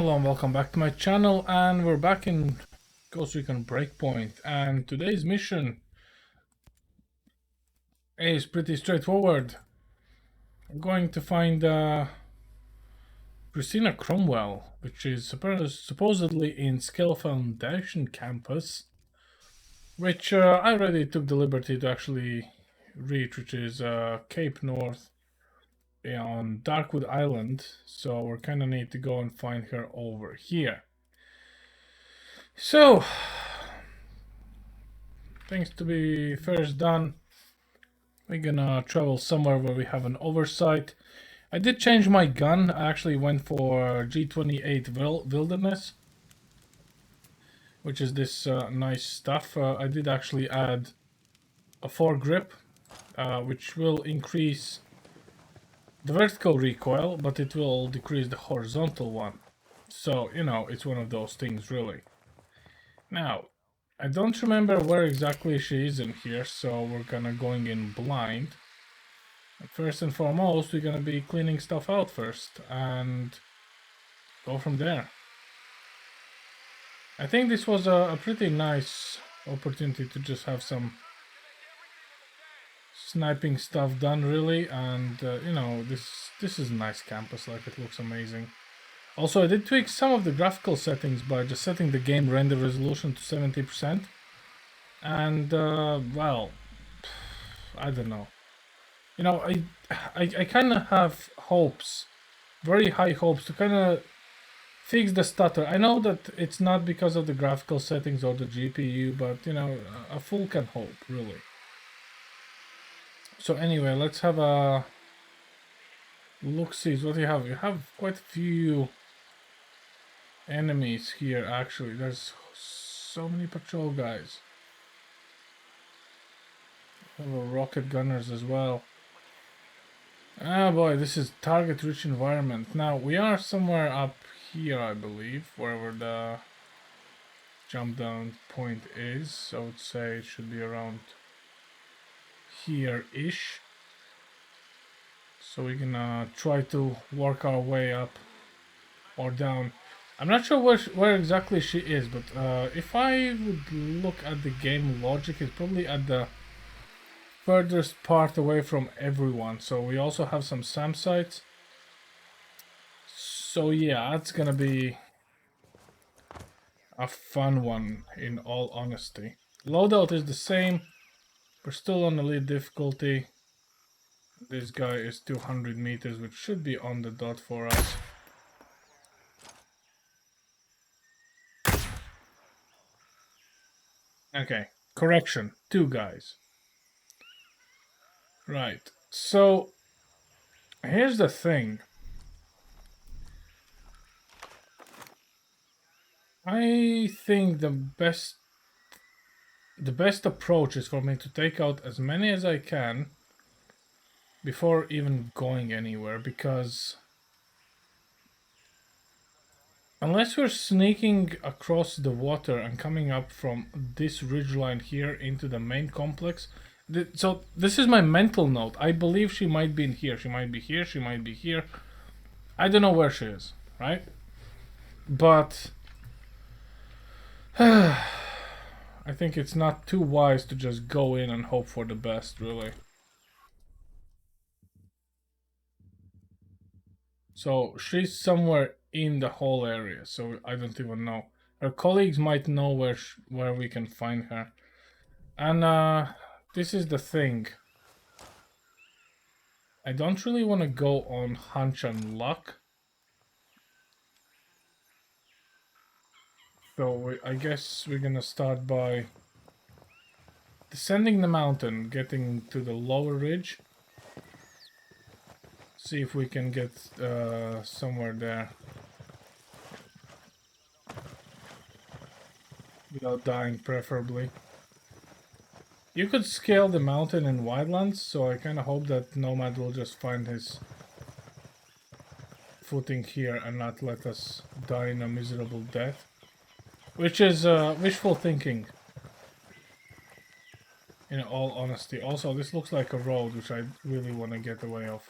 Hello and welcome back to my channel, and we're back in Recon Breakpoint, and today's mission is pretty straightforward. I'm going to find Christina Cromwell, which is supposedly in Skill Foundation campus, which I already took the liberty to actually reach, which is Cape North on Darkwood Island, so we're kind of need to go and find her over here. So, things to be first done. We're gonna travel somewhere where we have an oversight. I did change my gun. I actually went for G28 Wilderness, which is this nice stuff. I did actually add a foregrip, which will increase the vertical recoil, but it will decrease the horizontal one. So, you know, it's one of those things, really. Now, I don't remember where exactly she is in here, so we're gonna going in blind. First and foremost, we're gonna be cleaning stuff out first and go from there. I think this was a pretty nice opportunity to just have some sniping stuff done, really, and you know, this is a nice campus. Like, it looks amazing. Also, I did tweak some of the graphical settings by just setting the game render resolution to 70%, and well, I don't know. You know, I kind of have hopes, very high hopes, to kind of fix the stutter. I know that it's not because of the graphical settings or the GPU, but you know, a fool can hope, really. So anyway, let's have a look-see. What do you have? You have quite a few enemies here, actually. There's so many patrol guys. Little rocket gunners as well. Ah boy, this is target-rich environment. Now, we are somewhere up here, I believe, wherever the jump down point is. So I would say it should be around here-ish. So we're gonna try to work our way up or down. I'm not sure where exactly she is, but if I would look at the game logic, it's probably at the furthest part away from everyone. So we also have some SAM sites. So yeah, that's gonna be a fun one, in all honesty. Loadout is the same. We're still on elite difficulty. This guy is 200 meters, which should be on the dot for us. Okay, correction, 2 guys. Right, so here's the thing. I think the best approach is for me to take out as many as I can before even going anywhere, because unless we're sneaking across the water and coming up from this ridgeline here into the main complex, so this is my mental note. I believe she might be in here. She might be here. She might be here. I don't know where she is, right? But I think it's not too wise to just go in and hope for the best, really. So she's somewhere in the whole area, so I don't even know. Her colleagues might know where we can find her. And this is the thing. I don't really want to go on hunch and luck. So I guess we're gonna start by descending the mountain, getting to the lower ridge. See if we can get somewhere there without dying, preferably. You could scale the mountain in wildlands, so I kind of hope that Nomad will just find his footing here and not let us die in a miserable death. Which is wishful thinking, in all honesty. Also, this looks like a road, which I really want to get away of.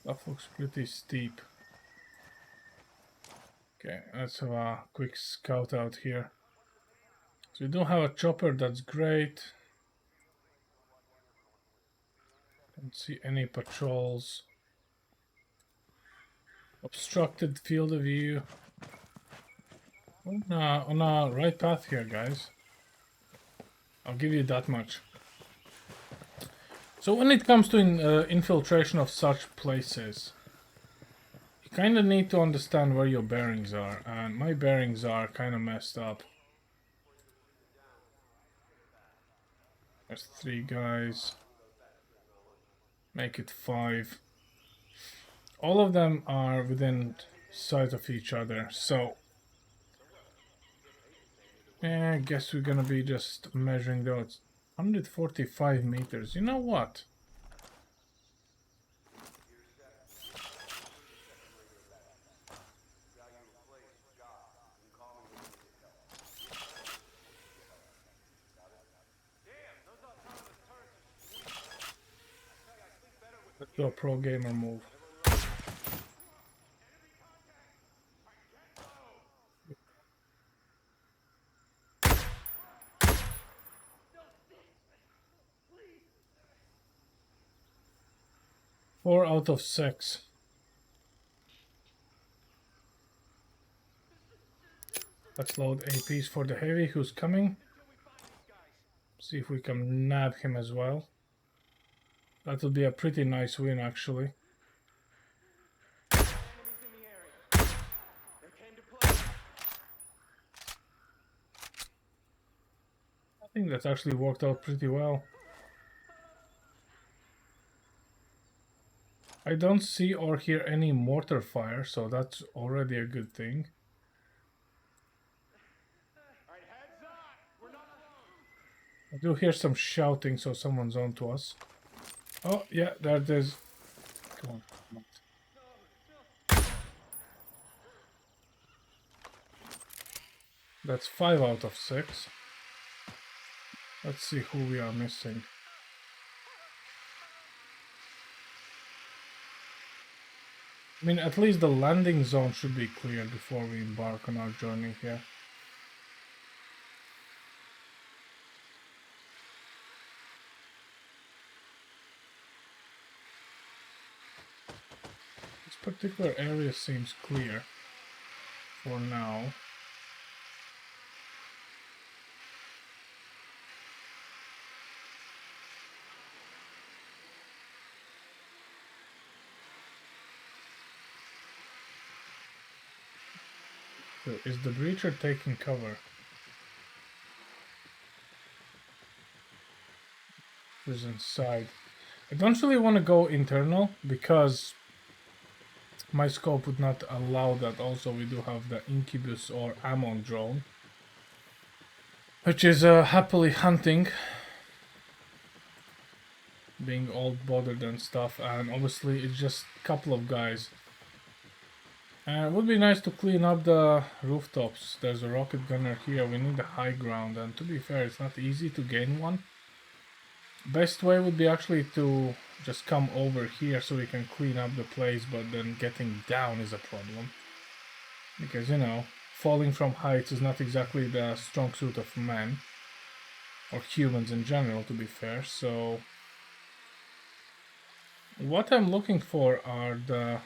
That looks pretty steep. Okay, let's have a quick scout out here. So we do have a chopper, that's great. Don't see any patrols. Obstructed field of view. On a right path here, guys. I'll give you that much. So when it comes to infiltration of such places, you kind of need to understand where your bearings are, and my bearings are kind of messed up. There's 3 guys. Make it 5. All of them are within sight of each other, so I guess we're gonna be just measuring those. 145 meters. You know what? Let's do a pro gamer move. Four out of 6. Let's load APs for the heavy who's coming. See if we can nab him as well. That would be a pretty nice win, actually. I think that actually worked out pretty well. I don't see or hear any mortar fire, so that's already a good thing. I do hear some shouting, so someone's on to us. Oh, yeah, there it is. Come on, come on. That's 5 out of 6. Let's see who we are missing. I mean, at least the landing zone should be cleared before we embark on our journey here. This particular area seems clear for now. So is the breacher taking cover? Who's inside? I don't really want to go internal because my scope would not allow that. Also, we do have the Incubus or Ammon drone, which is happily hunting, being all bothered and stuff, and obviously it's just a couple of guys. It would be nice to clean up the rooftops. There's a rocket gunner here. We need a high ground, and to be fair, it's not easy to gain one. Best way would be actually to just come over here so we can clean up the place, but then getting down is a problem. Because, you know, falling from heights is not exactly the strong suit of men. Or humans in general, to be fair, so... What I'm looking for are the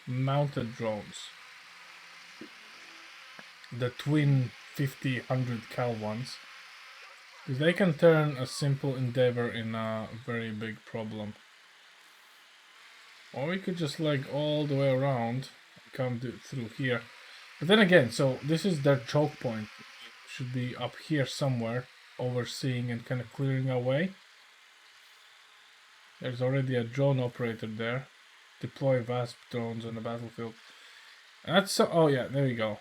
mounted drones. The twin 50-100 cal ones. Because they can turn a simple endeavor in a very big problem. Or we could just like all the way around and come through here. But then again, so this is their choke point. Should be up here somewhere, overseeing and kind of clearing our way. There's already a drone operator there. Deploy VASP drones on the battlefield. And that's oh yeah, there we go.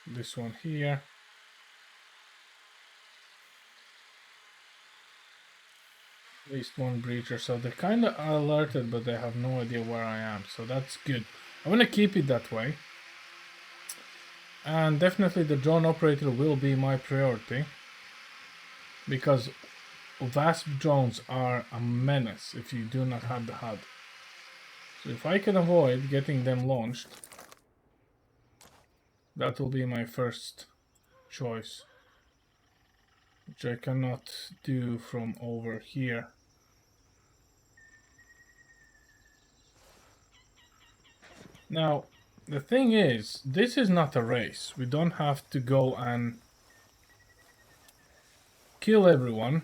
This one here. At least one breacher, so they're kind of alerted, but they have no idea where I am, so that's good. I'm gonna keep it that way. And definitely the drone operator will be my priority, because VASP drones are a menace if you do not have the HUD. So if I can avoid getting them launched, that will be my first choice, which I cannot do from over here. Now, the thing is, this is not a race. We don't have to go and kill everyone,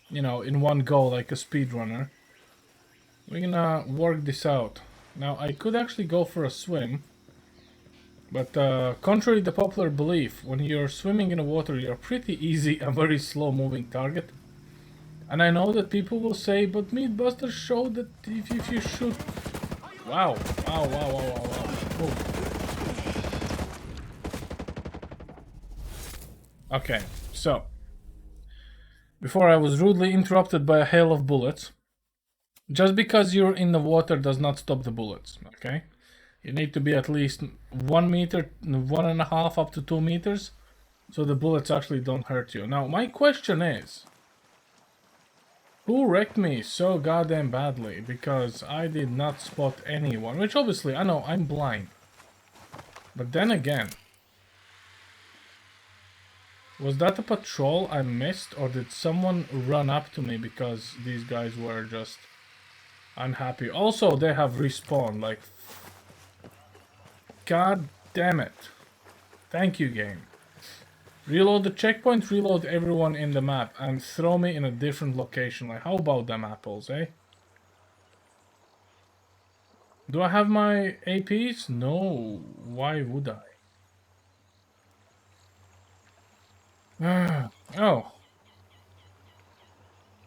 you know, in one go like a speedrunner. We're gonna work this out. Now, I could actually go for a swim, but contrary to popular belief, when you're swimming in the water, you're pretty easy and very slow moving target. And I know that people will say, but Meatbusters showed that if you shoot... Wow, wow, wow, wow, wow, wow. Boom. Okay, so... Before I was rudely interrupted by a hail of bullets. Just because you're in the water does not stop the bullets, okay? You need to be at least 1 meter, 1.5 up to 2 meters, so the bullets actually don't hurt you. Now, my question is, who wrecked me so goddamn badly? Because I did not spot anyone, which obviously, I know, I'm blind. But then again, was that a patrol I missed, or did someone run up to me because these guys were just unhappy? Also, they have respawned, like... God damn it. Thank you, game. Reload the checkpoint, reload everyone in the map, and throw me in a different location. Like, how about them apples, eh? Do I have my APs? No. Why would I? Oh.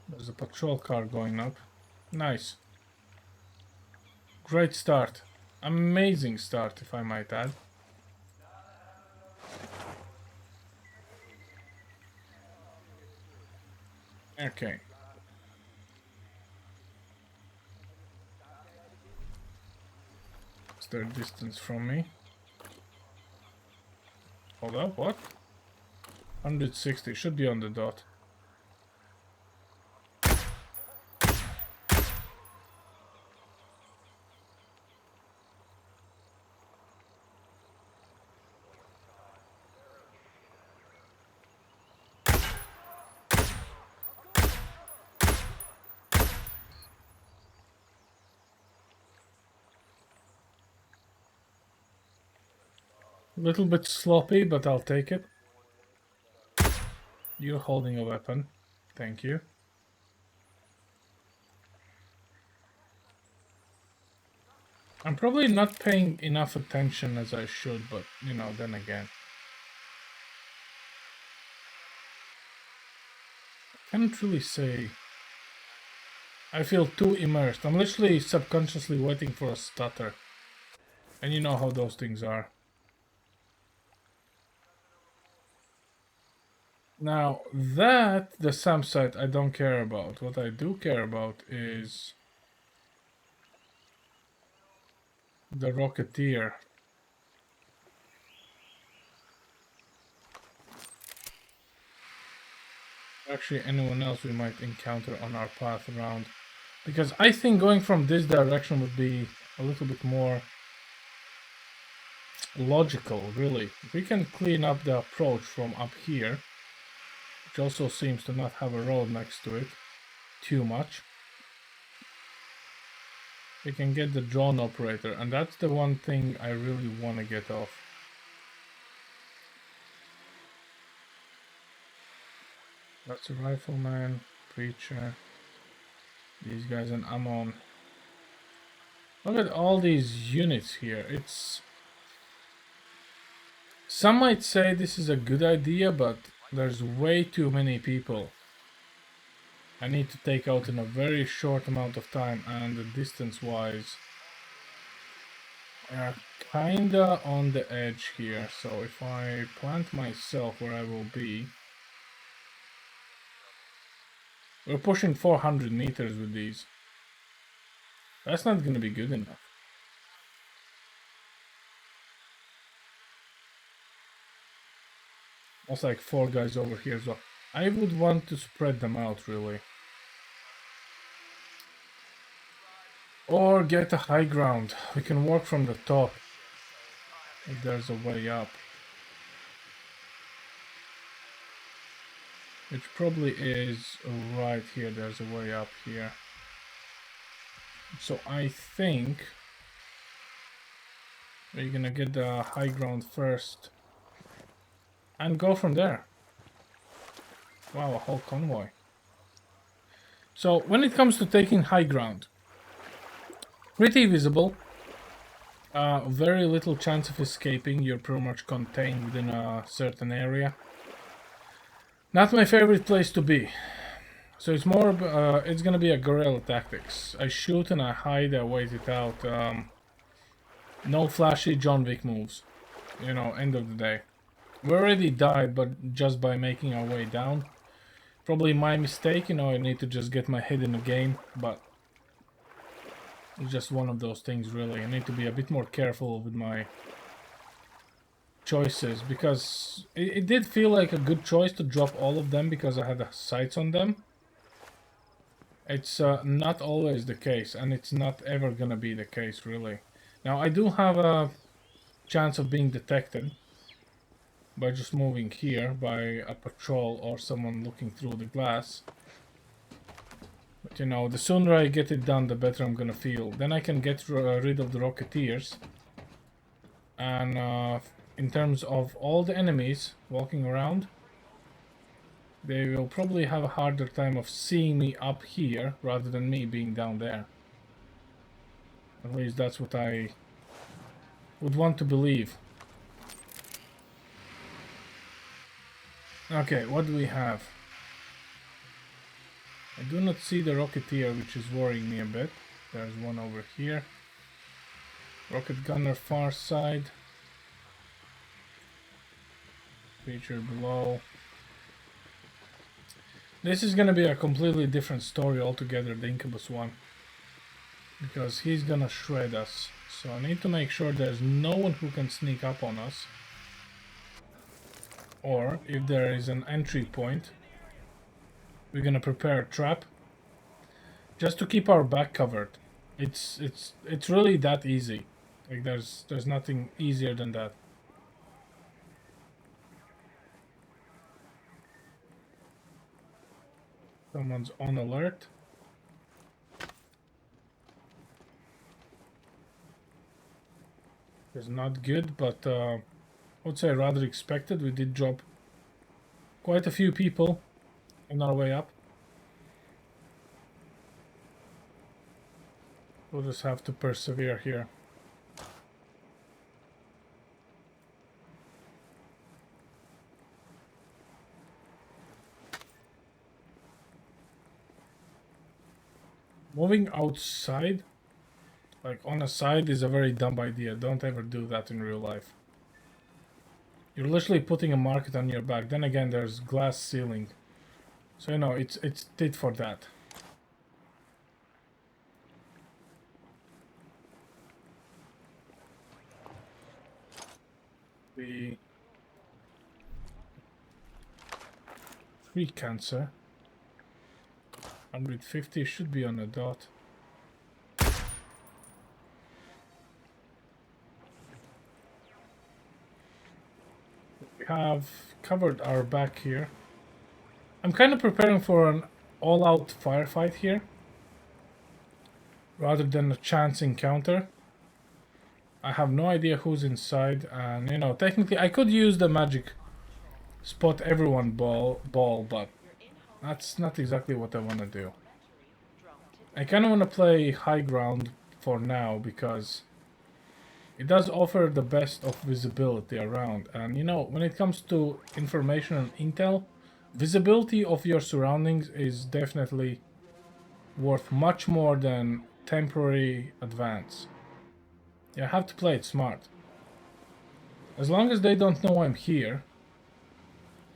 There's a patrol car going up. Nice. Great start. Amazing start, if I might add. Okay. Is there distance from me? Hold up, what? 160, should be on the dot. A little bit sloppy, but I'll take it. You're holding a weapon. Thank you. I'm probably not paying enough attention as I should, but, you know, then again. I can't really say. I feel too immersed. I'm literally subconsciously waiting for a stutter. And you know how those things are. Now, the SAM site, I don't care about. What I do care about is the Rocketeer. Actually, anyone else we might encounter on our path around. Because I think going from this direction would be a little bit more logical, really. If we can clean up the approach from up here, which also seems to not have a road next to it too much, we can get the drone operator, and that's the one thing I really want to get off. That's a rifleman, preacher, these guys, and Amon. Look at all these units here. It's... Some might say this is a good idea, but there's way too many people I need to take out in a very short amount of time, and the distance-wise, we are kinda on the edge here. So if I plant myself where I will be, we're pushing 400 meters with these. That's not gonna be good enough. That's like 4 guys over here, so I would want to spread them out, really. Or get a high ground. We can work from the top if there's a way up. Which probably is right here. There's a way up here. So I think we're gonna get the high ground first and go from there. Wow, a whole convoy. So when it comes to taking high ground, pretty visible. Very little chance of escaping. You're pretty much contained within a certain area. Not my favorite place to be. So it's more, it's gonna be a guerrilla tactics. I shoot and I hide, I wait it out. No flashy John Wick moves. You know, end of the day. We already died, but just by making our way down. Probably my mistake, you know, I need to just get my head in the game, but it's just one of those things really. I need to be a bit more careful with my choices, because it did feel like a good choice to drop all of them because I had the sights on them. It's not always the case, and it's not ever gonna be the case, really. Now, I do have a chance of being detected by just moving here by a patrol or someone looking through the glass. But, you know, the sooner I get it done, the better I'm gonna feel. Then I can get rid of the Rocketeers. And in terms of all the enemies walking around, they will probably have a harder time of seeing me up here rather than me being down there. At least that's what I would want to believe. Okay, what do we have? I do not see the Rocketeer, which is worrying me a bit. There's one over here. Rocket gunner far side. Creature below. This is gonna be a completely different story altogether, the Incubus one. Because he's gonna shred us. So I need to make sure there's no one who can sneak up on us. Or, if there is an entry point, we're gonna prepare a trap. Just to keep our back covered. It's really that easy. Like there's nothing easier than that. Someone's on alert. It's not good, but I would say rather expected. We did drop quite a few people on our way up. We'll just have to persevere here. Moving outside, like on a side, is a very dumb idea. Don't ever do that in real life. You're literally putting a market on your back. Then again, there's glass ceiling. So, you know, it's tit for that. The 3 cancer. 150 should be on a dot. We have covered our back here. I'm kind of preparing for an all-out firefight here, rather than a chance encounter. I have no idea who's inside, and you know, technically I could use the magic spot everyone ball, but that's not exactly what I want to do. I kind of want to play high ground for now because it does offer the best of visibility around. And you know, when it comes to information and intel, visibility of your surroundings is definitely worth much more than temporary advance. You have to play it smart. As long as they don't know I'm here,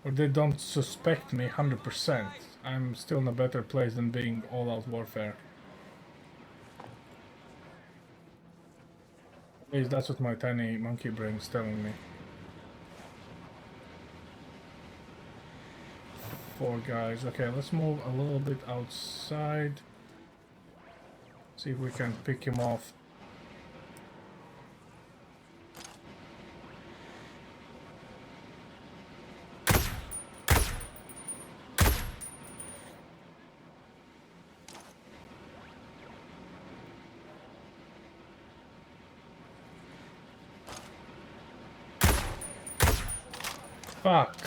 or they don't suspect me 100%, I'm still in a better place than being all-out warfare. At least that's what my tiny monkey brain's telling me. 4 guys. Okay, let's move a little bit outside. See if we can pick him off. Fuck.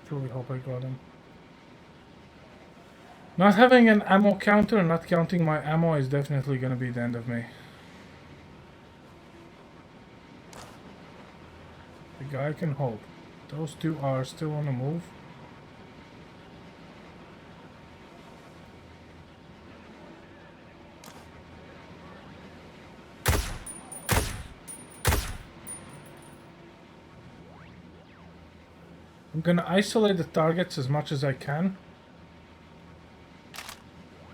Truly hope I got him. Not having an ammo counter and not counting my ammo is definitely gonna be the end of me. The guy can hope. Those two are still on the move. I'm gonna isolate the targets as much as I can.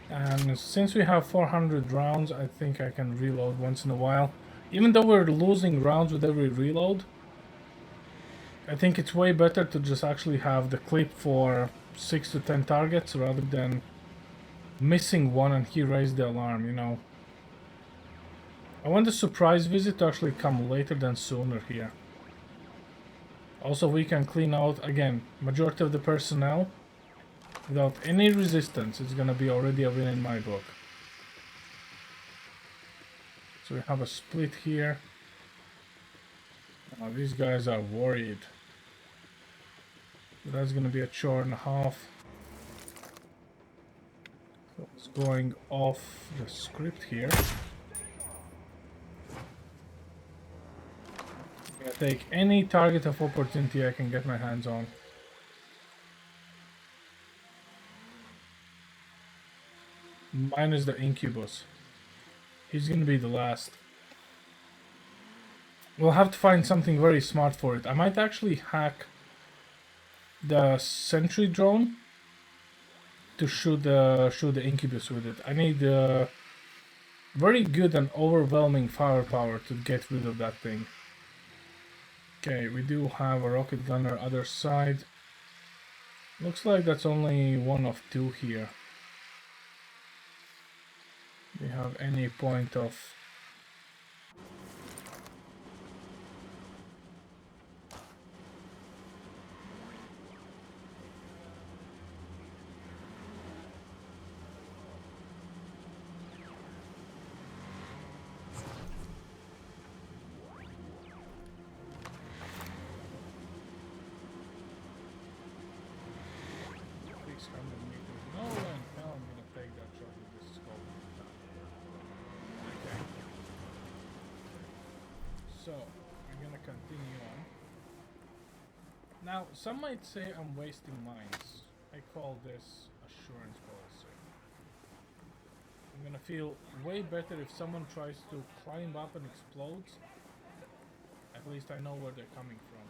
And since we have 400 rounds, I think I can reload once in a while. Even though we're losing rounds with every reload, I think it's way better to just actually have the clip for 6 to 10 targets rather than missing one and he raised the alarm, you know. I want the surprise visit to actually come later than sooner here. Also, we can clean out, again, majority of the personnel without any resistance. It's gonna be already a win in my book. So we have a split here. These guys are worried. That's gonna be a chore and a half. So it's going off the script here. I'm gonna take any target of opportunity I can get my hands on. Minus the incubus. He's gonna be the last. We'll have to find something very smart for it. I might actually hack the sentry drone to shoot the incubus with it. I need very good and overwhelming firepower to get rid of that thing. Okay, we do have a rocket gunner other side. Looks like that's only one of two here. Do you have any point of... No way in hell I'm gonna take that shot with this scope. Okay. So, I'm gonna continue on. Now, some might say I'm wasting mines. I call this assurance policy. I'm gonna feel way better if someone tries to climb up and explodes. At least I know where they're coming from.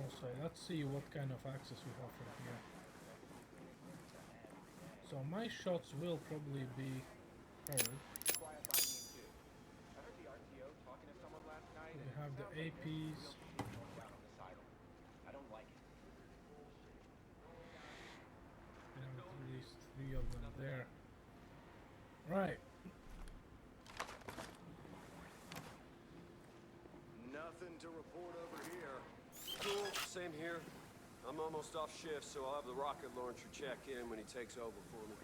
Also, let's see what kind of access we have from here. So my shots will probably be heard. We have the APs. And at least 3 of them there. Right. Nothing to report over here. Cool, same here. I'm almost off shift, so I'll have the rocket launcher check in when he takes over for me.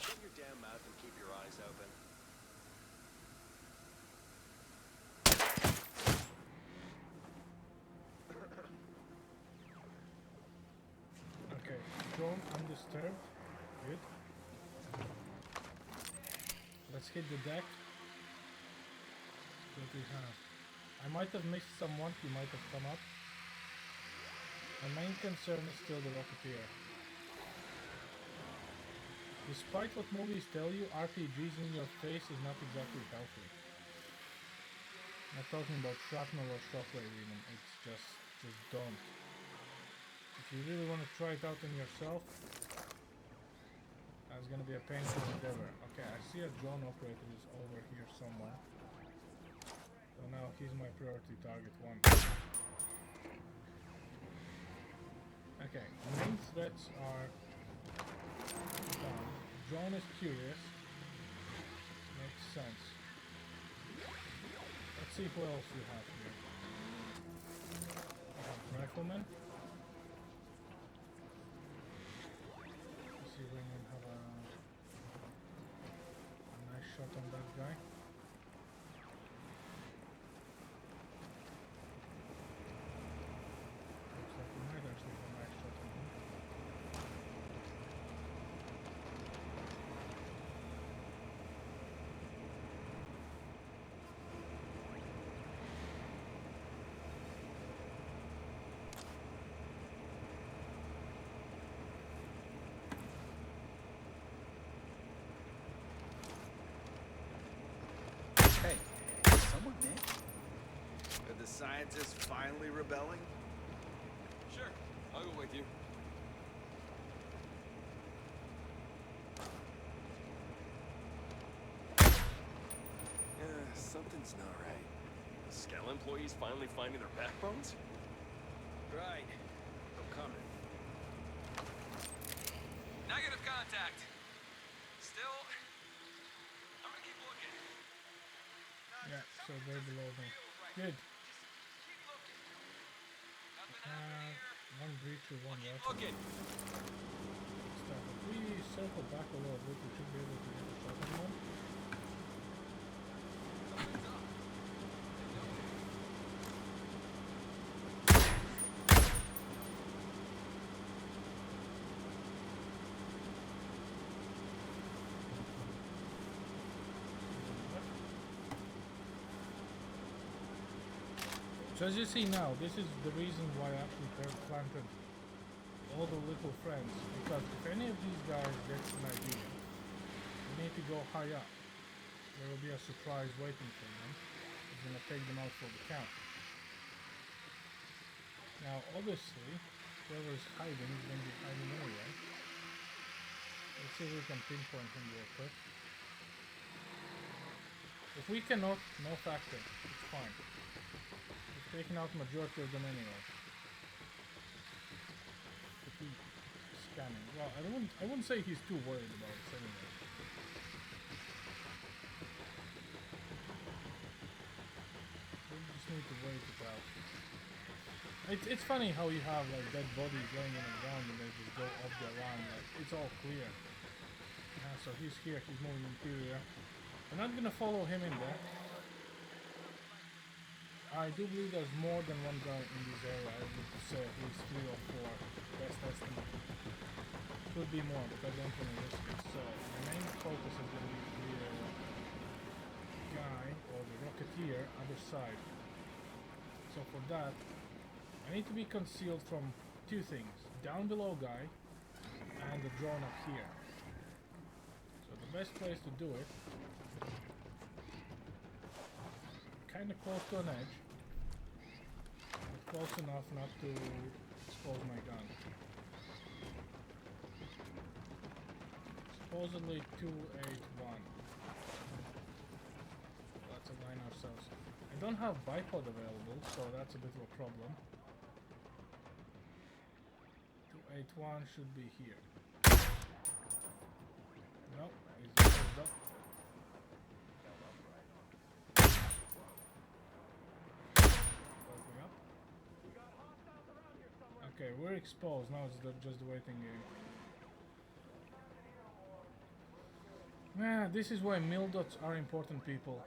Shut your damn mouth and keep your eyes open. Okay, drone undisturbed. Good. Let's hit the deck. What we have. I might have missed someone, he might have come up. My main concern is still the Rocketeer. Despite what movies tell you, RPGs in your face is not exactly healthy. I'm not talking about shrapnel or shockwave even, it's just don't. If you really want to try it out on yourself, that's gonna be a painful endeavor. Okay, I see a drone operator is over here somewhere. So now he's my priority target 1. Okay, main threats are done. Drone is curious. Makes sense. Let's see who else we have here. We have rifleman. Let's see if we can have a nice shot on that guy. Looks like we might actually have a nice shot on him. Hey, someone there? Are the scientists finally rebelling? Sure, I'll go with you. Something's not right. The Skell employees finally finding their backbones? Right. I'm coming. Negative contact. Still, I'm gonna keep looking. Yeah, so they're below me. Good. Keep looking. Nothing happening here. One breacher, one Keep rifle. looking. Stuff. If we circle back a little bit, we should be able to get a shot on one. Something's up. So as you see now, this is the reason why I actually planted all the little friends, because if any of these guys gets an idea, they need to go high up. There will be a surprise waiting for them. It's gonna take them out for the count. Now obviously, whoever's hiding is gonna be hiding anyway. Let's see if we can pinpoint him real quick. If we cannot, no factor, it's fine. We've taken out majority of them anyway. If he's scanning. Well, I wouldn't say he's too worried about us anyway. We just need to wait it out. It's funny how you have like dead bodies laying on the ground and they just go off the alarm, like it's all clear. So he's here, he's moving interior. We're not gonna follow him in there. I do believe there's more than one guy in this area. I would say at least 3 or 4. Best estimate. Could be more, but I don't want to risk it. So the main focus is going to be the guy or the rocketeer other side. So for that, I need to be concealed from 2 things: down below guy and the drone up here. So the best place to do it, kind of close to an edge, but close enough not to expose my gun. Supposedly 281. Let's align ourselves. I don't have bipod available, so that's a bit of a problem. 281 should be here. Nope, he's closed up. Opening up. Okay, we're exposed. Now it's just the waiting game. Yeah, this is why mil dots are important, people.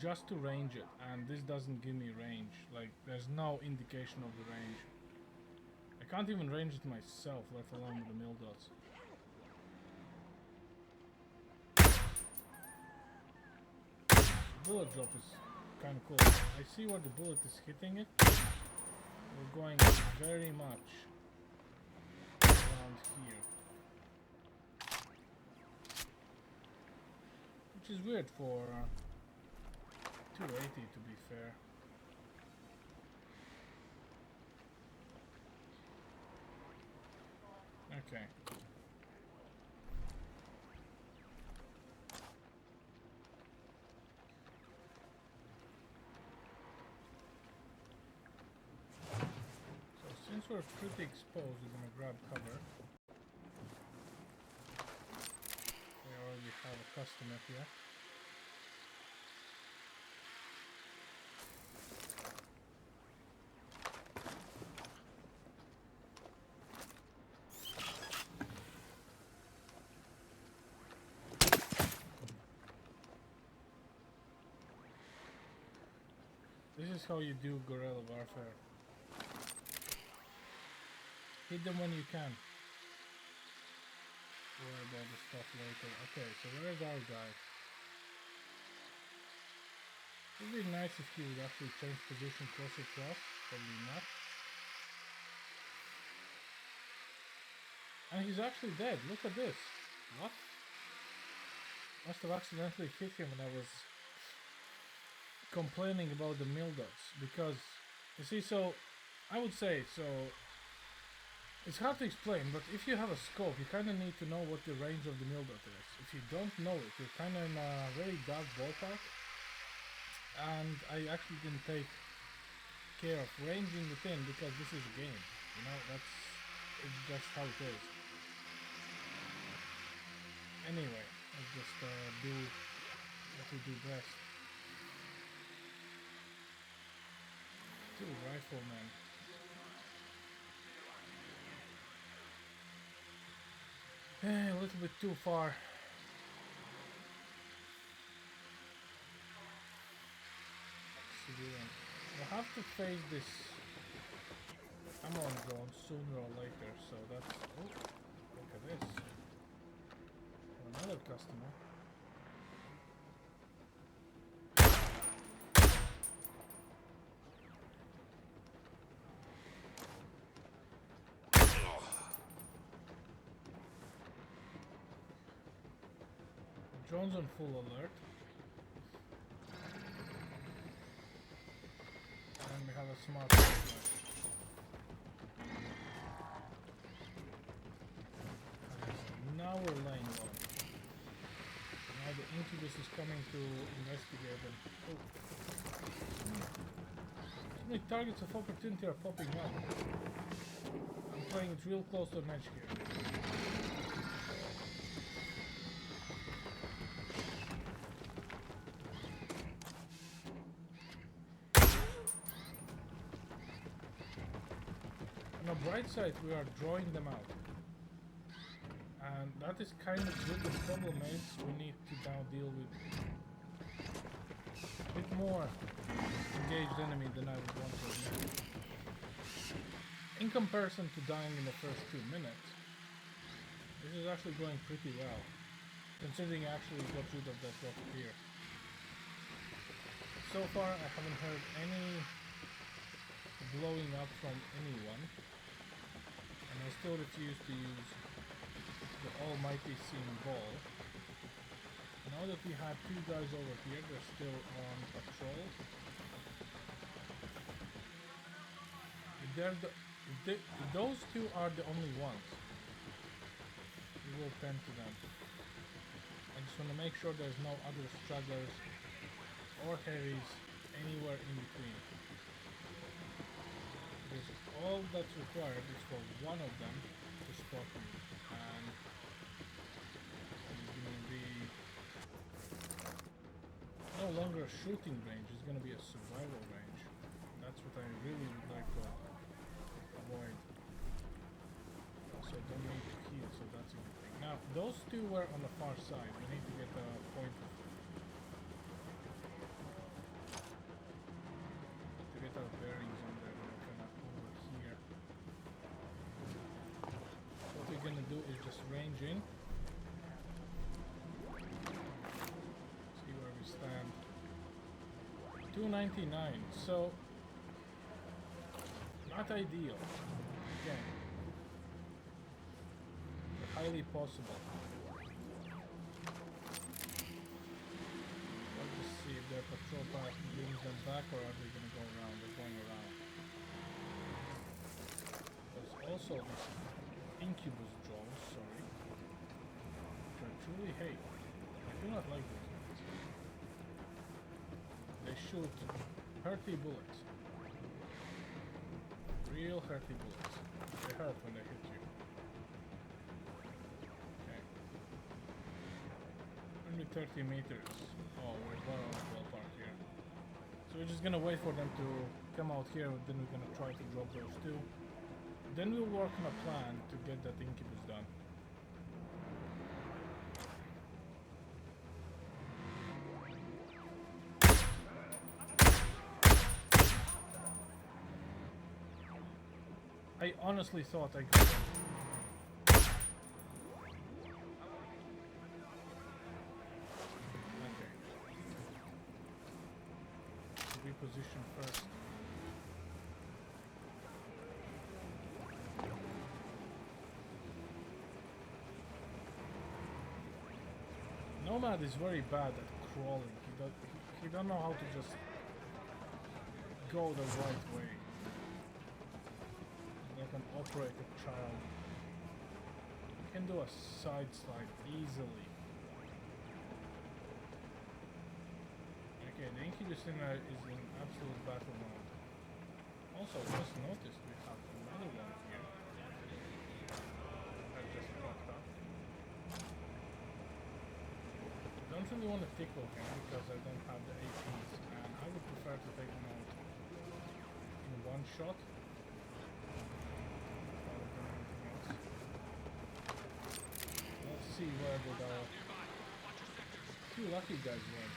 Just to range it, and this doesn't give me range. Like, there's no indication of the range. I can't even range it myself, let alone with the mil dots. The bullet drop is kind of cool. I see where the bullet is hitting it. We're going very much around here. which is weird for 280 to be fair. Okay. So since we're pretty exposed, we're gonna grab cover. We already have a customer here. This is how you do guerrilla warfare. Hit them when you can. Worry about the stuff later. Okay, so where's our guy? It would be nice if he would actually change position closer to us. Probably not. And he's actually dead. Look at this. What? Must have accidentally hit him when I was complaining about the mill dots. Because, you see, so I would say, so it's hard to explain, but if you have a scope, you kind of need to know what the range of the mill dot is. If you don't know it, you're kind of in a very dark ballpark. And I actually didn't take care of ranging it in because this is a game. You know, it's just how it is. Anyway, let's just do what we do best. Two riflemen. A little bit too far. Civilian. We'll have to face this ammo drone sooner or later, so that's... Oh, look at this. Another customer. Drone's on full alert. And we have a smart customer. Okay, so now we're laying low. Now the incubus is coming to investigate them. Oh. So many targets of opportunity are popping up. I'm playing it real close to an edge here. On the bright side, we are drawing them out. And that is kind of good. The problem is we need to now deal with a bit more engaged enemy than I would want to admit. In comparison to dying in the first 2 minutes, this is actually going pretty well, considering I actually got rid of that rocketeer. So far, I haven't heard any blowing up from anyone, and I still refuse to use the almighty seam ball. Now that we have 2 guys over here, they're still on patrol. If those 2 are the only ones, we will tend to them. I just want to make sure there's no other stragglers or heavies anywhere in between. Because all that's required is for one of them to spot me, and it's going to be no longer a shooting range, it's going to be a survival range. That's what I really would like to avoid. Also, don't need to heal, so that's a good thing. Now, those 2 were on the far side. We need to get a point to get our bearings on there. We're kind of over here. What we're gonna do is just range in. See where we stand. 299. So not ideal. Again, but highly possible. their patrol path brings them back, or are they gonna go around? They're going around. There's also these incubus drones, sorry, which I truly hate. I do not like those guys. They shoot hurty bullets. Real hurty bullets. They hurt when they hit you. Okay. 130 meters. Oh, we're well on the ballpark here. So we're just gonna wait for them to come out here, then we're gonna try to drop those two. Then we'll work on a plan to get that incubus done. I honestly thought I got it. Okay. Reposition first. Nomad is very bad at crawling. He don't know how to just go the right way. Like an operated child. You can do a side slide easily. Okay, the incubus is in absolute battle mode. Also, just noticed we have another one here. I just popped up. I don't really want to tickle him because I don't have the APs, and I would prefer to take him out in one shot. Rather than anything else. Let's see where did our two lucky guys went.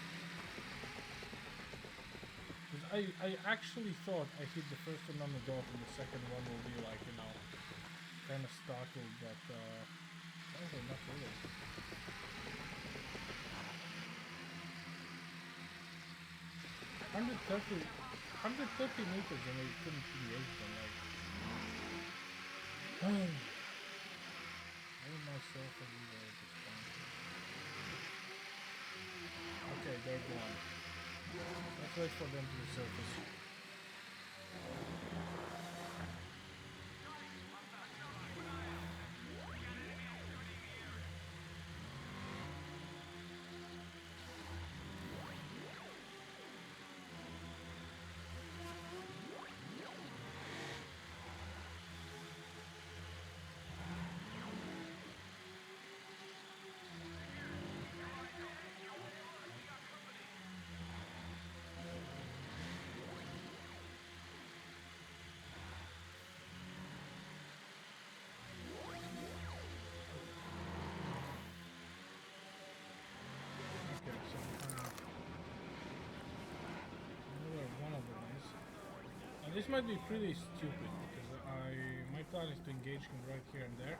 I actually thought I hit the first one on the dot and the second one will be like, you know, kind of startled, but apparently not really. 130 meters and we couldn't create them, like... I myself and you at this point. Okay, they're gone. Let's wait for them to resurface. This might be pretty stupid because my plan is to engage him right here and there.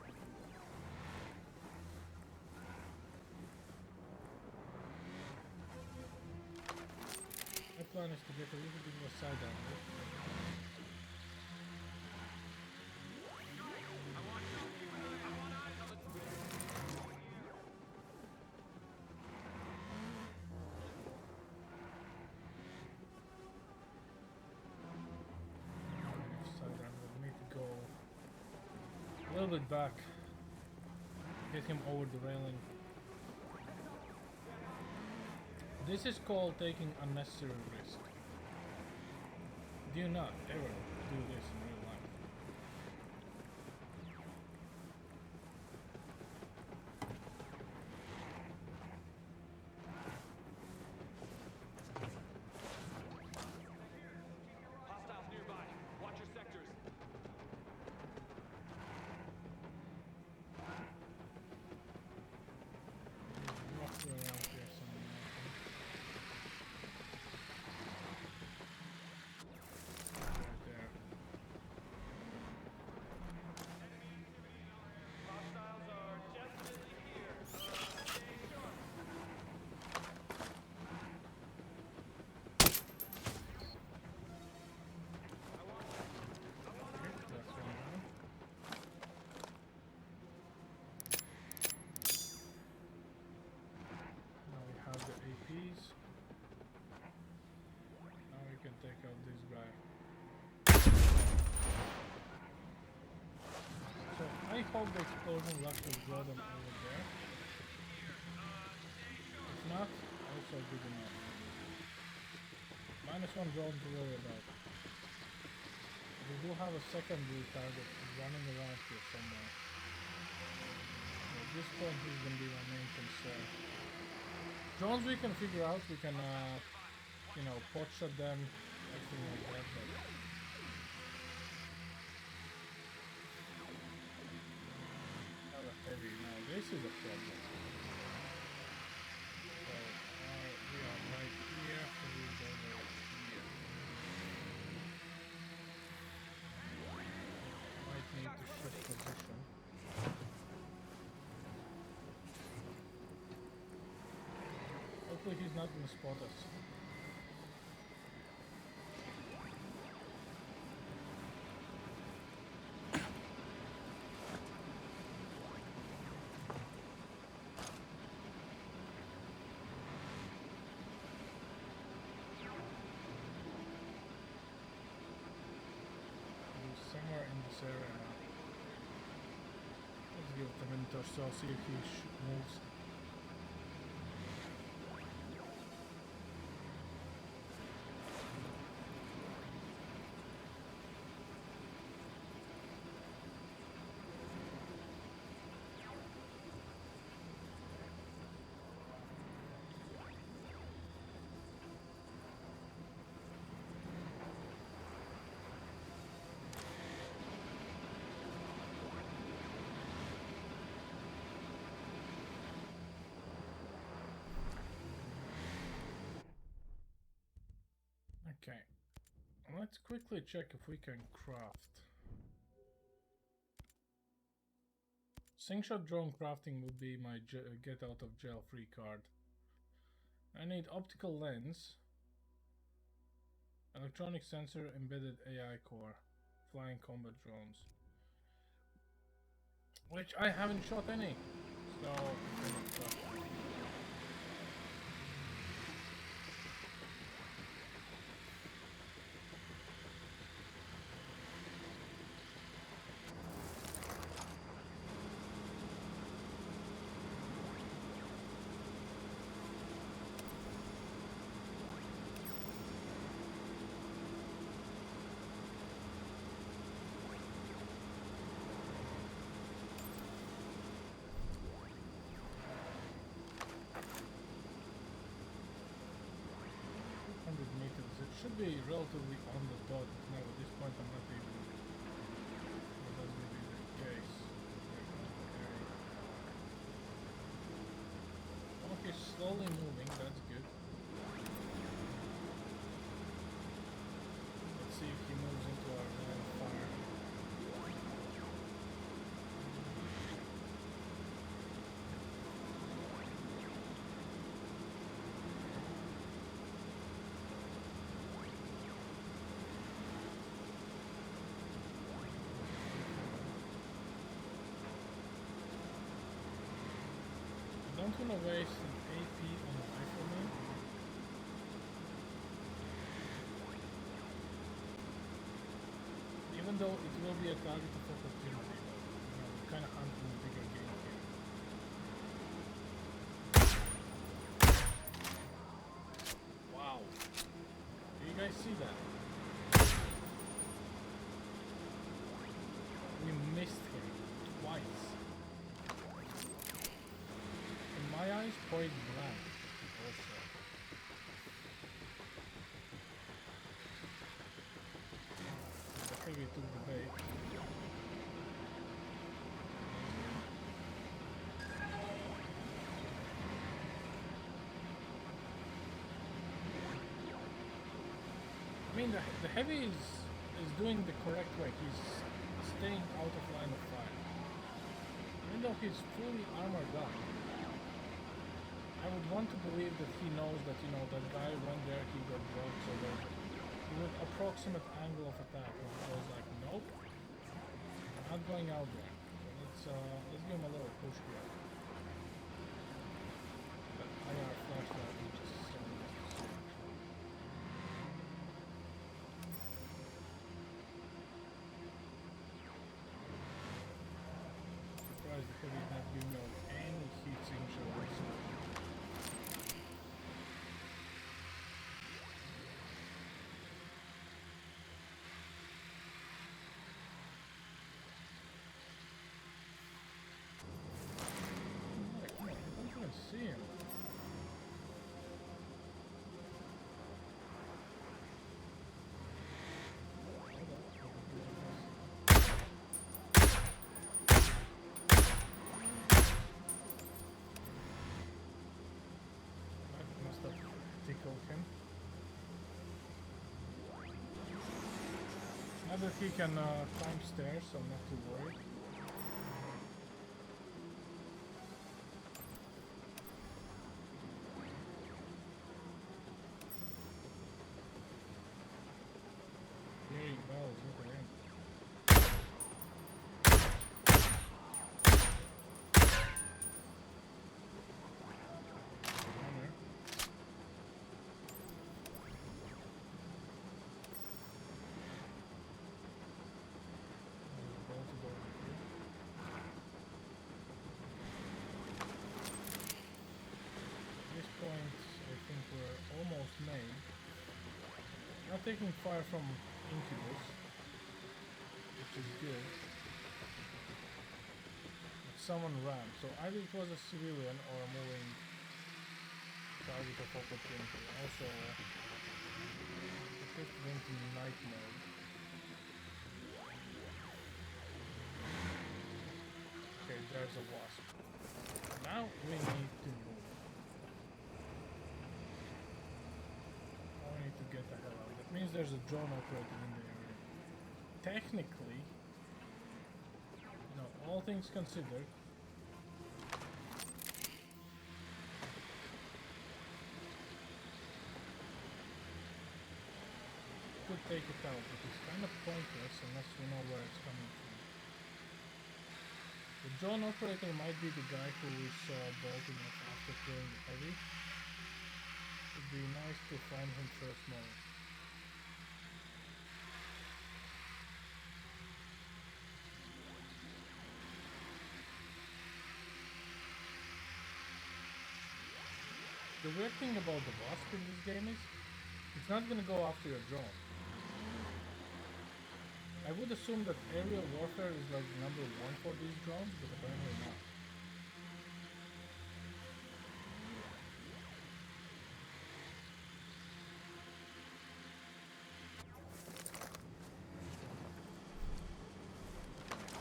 My plan is to get a little bit of a side angle. A little bit back, get him over the railing. This is called taking unnecessary risk. Do not ever do this in real life. Hostiles nearby. Watch your sectors. Roughly around here somewhere. Right there. hope the explosion will actually blow them over there. If not, also good enough. -1 drone to worry about. We do have a secondary target running around here somewhere. At this point, he's going to be my main concern. Drones we can figure out. We can, you know, pot shot them, everything like that. But not a heavy. Now this is a problem. So we are right here. So we go right here. Might need to shift position. Hopefully he's not gonna spot us. He's somewhere in this area now. Let's give it a minute or so, see if he moves. Okay, let's quickly check if we can craft. Slingshot drone crafting would be my get out of jail free card. I need optical lens, electronic sensor, embedded AI core, flying combat drones. Which I haven't shot any, so I cannot craft them. It should be relatively on the dot. No, at this point I'm not even. That doesn't be the case. Okay, slowly moving. That's good. Let's see if he moves into our line of fire. I don't want to waste an AP on a rifleman. Even though it will be a target of opportunity, but you know, we're kind of hunting a bigger game here. Wow. Do you guys see that? We missed him twice. In my eyes, point blank also. I think we took the bait. I mean, the heavy is doing the correct way. He's staying out of line of fire. Even though he's fully armored up, I would want to believe that he knows that, you know, that guy went there, he got dropped, so there's an approximate angle of attack. And I was like, nope, I'm not going out there. So let's give him a little push here. That IR flashlight, which is so necessary. Not giving out any heat signature whatsoever. Come on, I don't even see him. I must have tickled him. Now that he can climb stairs, so I'm not too worried. Here he goes, look at him. Hammer. There's a ball to go over here. At this point, I think we're almost made. Not taking fire from Incubus, which is good. But someone ran, so either it was a civilian or a moving target of opportunity. Also, it went into night mode. Okay, there's a wasp. Now we need to move. Now we need to get the hell out. That means there's a drone operator in the area. Technically, all things considered, could take it out, but it's kind of pointless unless we know where it's coming from. The drone operator might be the guy who is bolting up after killing the heavy. It'd be nice to find him first more. The weird thing about the wasp in this game is it's not gonna go after your drone. I would assume that aerial warfare is like number one for these drones, but apparently not.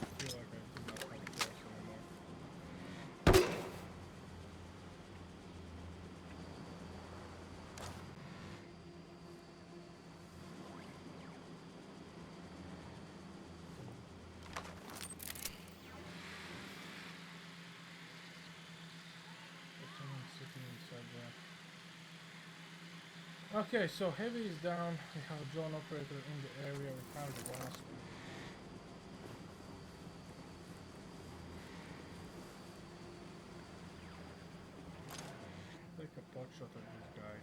I feel like I do not have to cross anymore. Someone's sitting inside there. Okay, so heavy is down. We have a drone operator in the area. We found the wasp. Take a pot shot at this guy.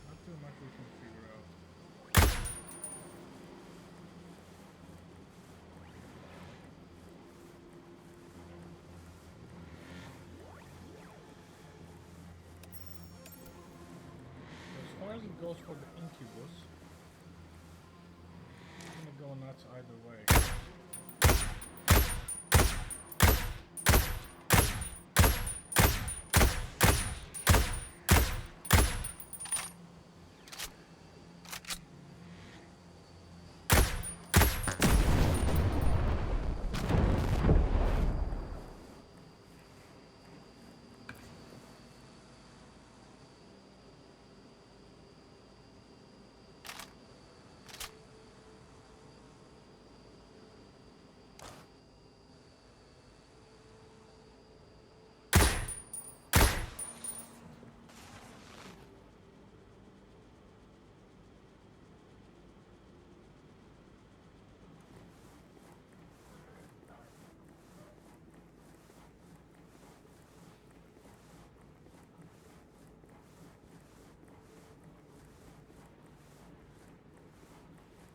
Not too much we can figure out. As far as it goes for the Incubus, I'm gonna go nuts either way.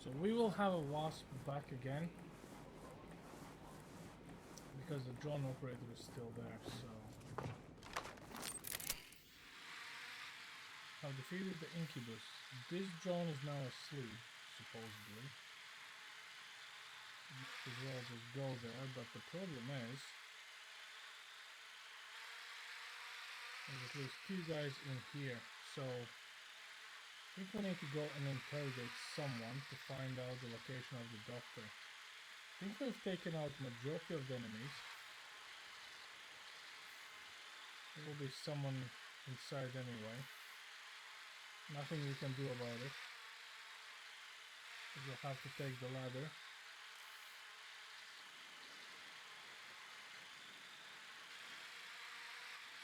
So we will have a wasp back again. Because the drone operator is still there, so... I've defeated the incubus. This drone is now asleep, supposedly. Might as well just go there, but the problem is... There's at least 2 guys in here, so... I think we need to go and interrogate someone to find out the location of the doctor. I think we've taken out majority of the enemies. There will be someone inside anyway. Nothing we can do about it. We'll have to take the ladder.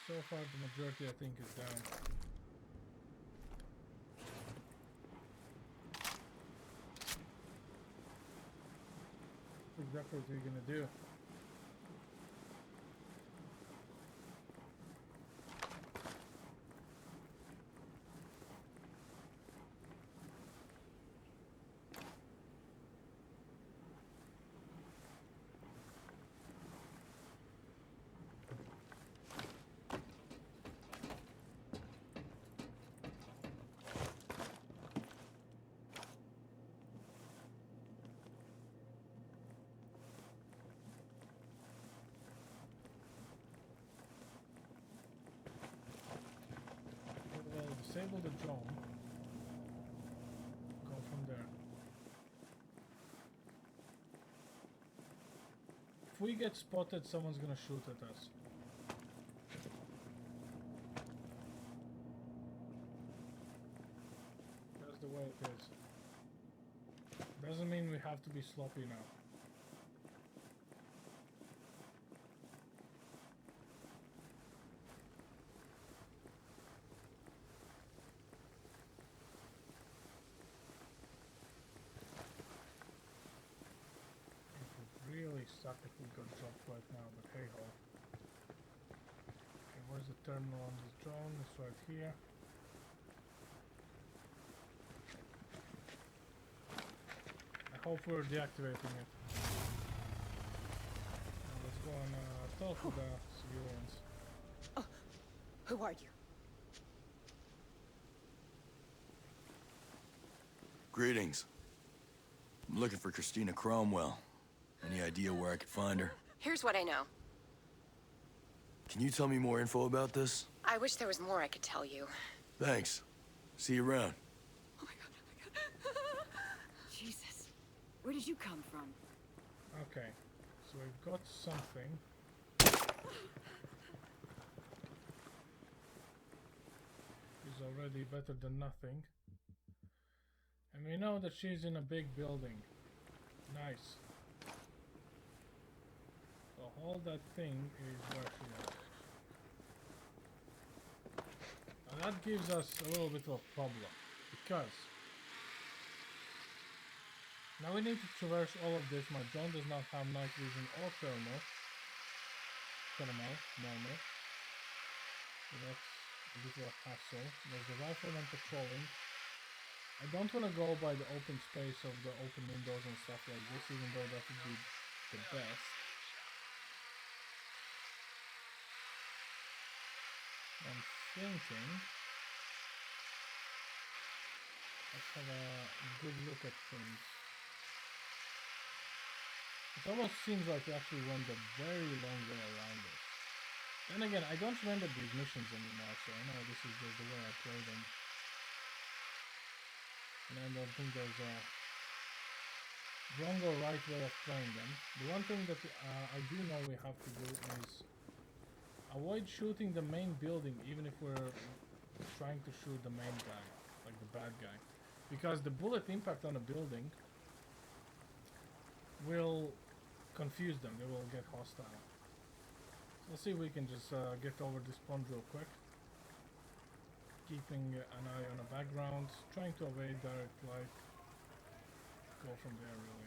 So far the majority I think is down. What's exactly what we're gonna do? Well, disable the drone. Go from there. If we get spotted, someone's gonna shoot at us. That's the way it is. Doesn't mean we have to be sloppy now. Really suck if we got dropped right now, but hey ho. Okay, where's the terminal on this drone? It's right here. I hope we're deactivating it. Now let's go and talk to the civilians. Oh, who are you? Greetings. I'm looking for Christina Cromwell. Any idea where I could find her? Here's what I know. Can you tell me more info about this? I wish there was more I could tell you. Thanks. See you around. Oh my god. Jesus. Where did you come from? Okay, so we've got something. Is already better than nothing. And we know that she's in a big building. Nice. So all that thing is where she is. And that gives us a little bit of a problem. Because now we need to traverse all of this. My drone does not have night vision or thermal. Normal. So that's a bit of a hassle. There's the rifleman patrolling. I don't want to go by the open space of the open windows and stuff like this, even though that would be the best. I'm thinking let's have a good look at things. It almost seems like we actually went a very long way around it. Then again, I don't remember these missions anymore, so I know this is just the way I play them. And I don't think there's a wrong or right way of playing them. The one thing that I do know we have to do is avoid shooting the main building, even if we're trying to shoot the main guy, like the bad guy. Because the bullet impact on a building will confuse them, they will get hostile. So let's see if we can just get over this pond real quick. Keeping an eye on the background, trying to evade direct light. Go from there, really.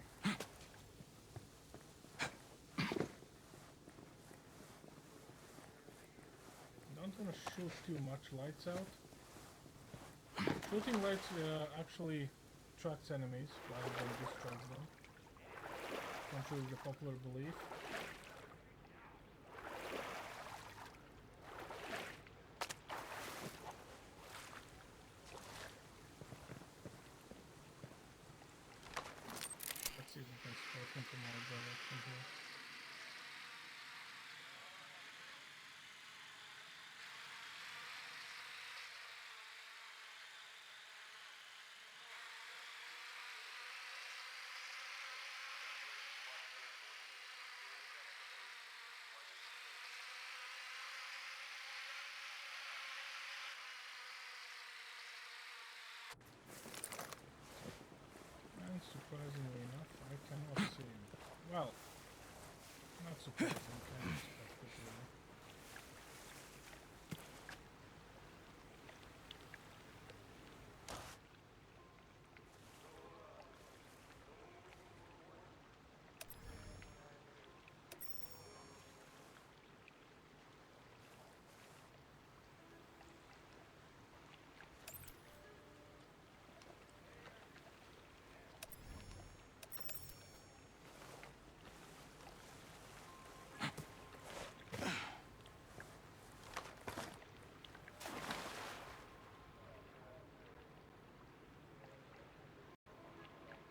Don't want to shoot too much lights out. Shooting lights actually attracts enemies rather than distracts them. Contrary to the popular belief. Let's see if we can spot him from our direction here. And surprisingly enough, I cannot see him. Well, not surprising, kind of expected really.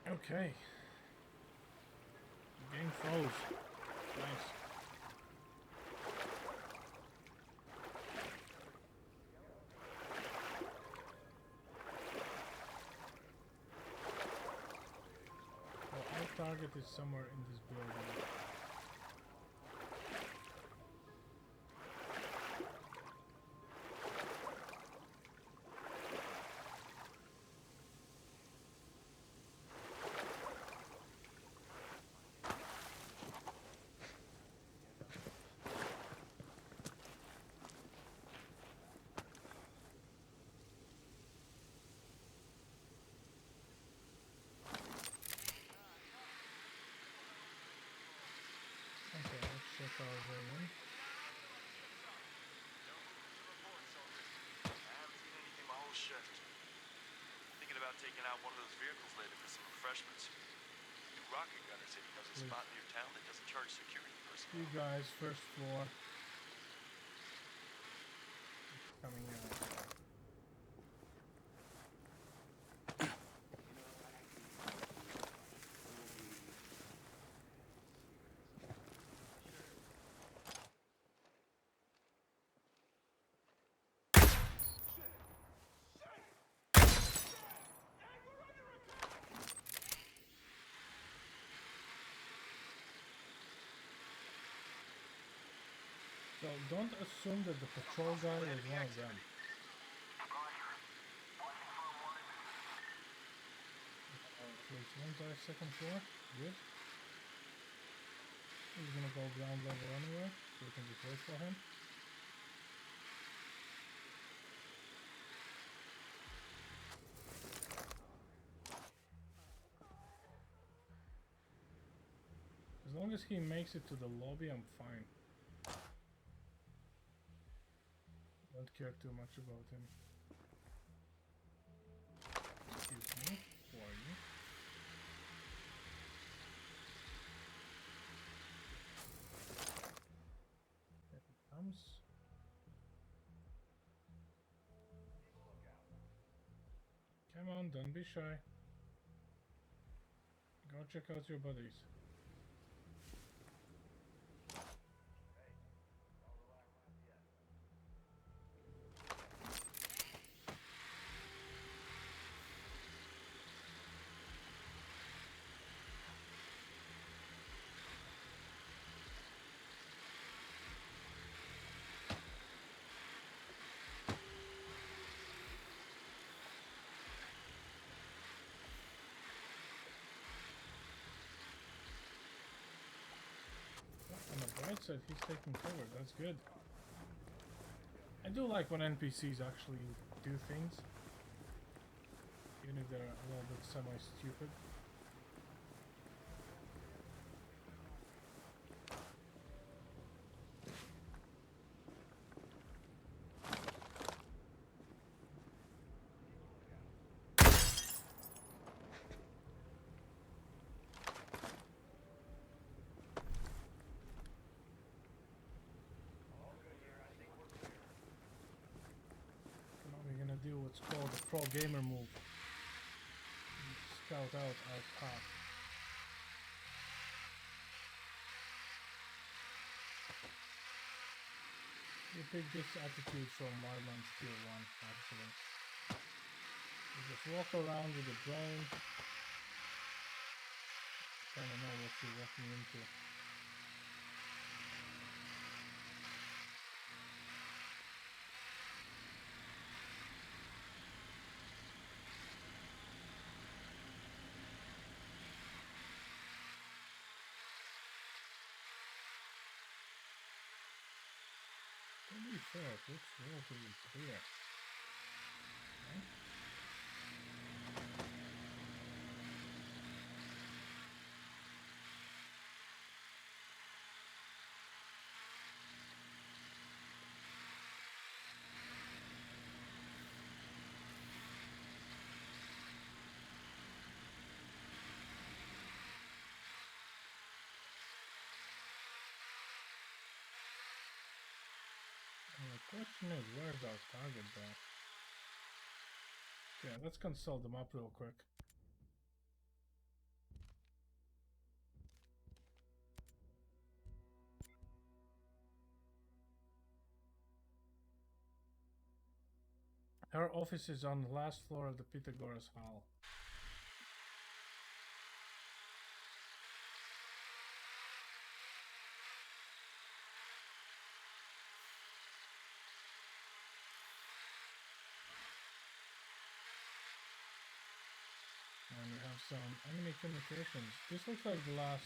Okay. The game froze. Nice. Well, our target is somewhere in this building. Okay, let's check our way in. I haven't seen anything my whole shift. Thinking about taking out one of those vehicles later for some refreshments. New rocket gunner said he knows a spot near town that doesn't charge security personnel. You guys, first floor. Coming out. So don't assume that the patrol guy is one of them. Please, one guy second floor. Good. He's gonna go ground level anyway, so we can just wait for him. As long as he makes it to the lobby, I'm fine. Don't care too much about him. Excuse me, who are you? Here he comes. Come on, don't be shy. Go check out your buddies. On the bright side, he's taking cover. That's good. I do like when NPCs actually do things, even if they're a little bit semi-stupid. pro gamer move. Scout out our path. You pick this attitude from Wildlands Tier 1, actually. You just walk around with a drone. You kind of know what you're walking into. To be fair, it looks relatively clear. Okay. And the question is, where's our target though? Yeah, let's consult the map real quick. Her office is on the last floor of the Pythagoras Hall. And we have some enemy communications. This looks like the last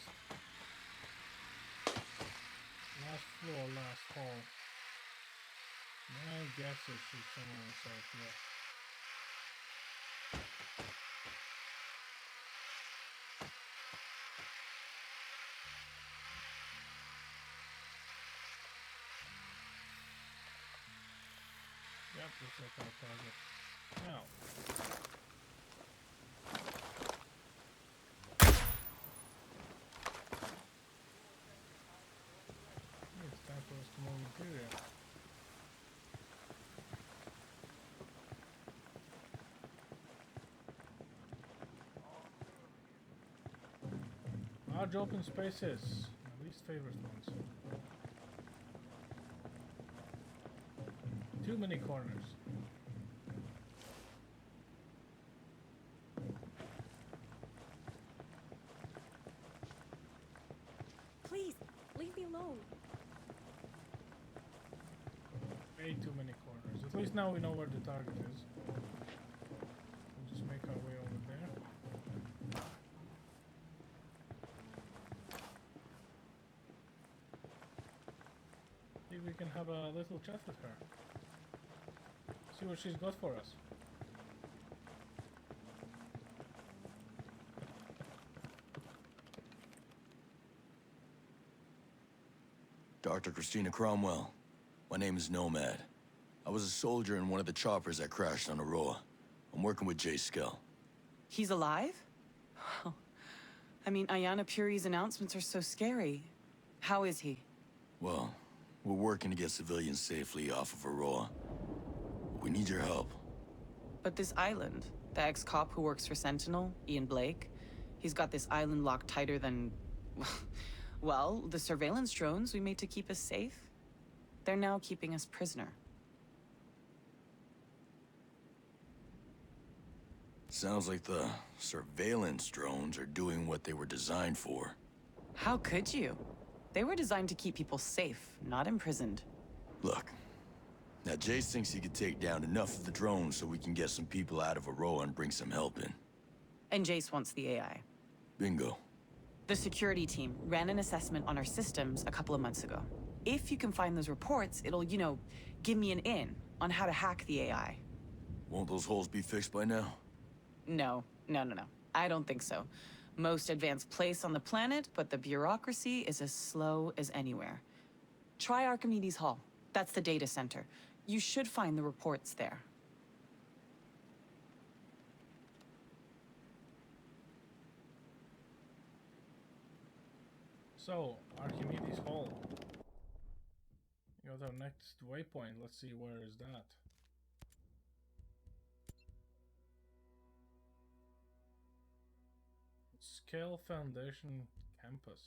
floor, last hall. My guess is she's somewhere inside here. Yep, looks like our target. Now, it's time for us to move interior. Large open spaces, my least favorite ones. Too many corners. Please, leave me alone. Way too many corners. At least now we know where the target is. We'll just make our way over there. See if we can have a little chat with her. See what she's got for us. Dr. Christina Cromwell. My name is Nomad. I was a soldier in one of the choppers that crashed on Aroa. I'm working with Jay Skell. He's alive? Oh. I mean, Ayana Puri's announcements are so scary. How is he? Well, we're working to get civilians safely off of Aroa. We need your help. But this island, the ex-cop who works for Sentinel, Ian Blake, he's got this island locked tighter than... well, the surveillance drones we made to keep us safe. They're now keeping us prisoner. Sounds like the surveillance drones are doing what they were designed for. How could you? They were designed to keep people safe, not imprisoned. Look, now Jace thinks he could take down enough of the drones so we can get some people out of Aroa and bring some help in. And Jace wants the AI. Bingo. The security team ran an assessment on our systems a couple of months ago. If you can find those reports, it'll, give me an in on how to hack the AI. Won't those holes be fixed by now? No. I don't think so. Most advanced place on the planet, but the bureaucracy is as slow as anywhere. Try Archimedes Hall. That's the data center. You should find the reports there. So, Archimedes Hall. Got our next waypoint. Let's see, where is that? Scale Foundation Campus.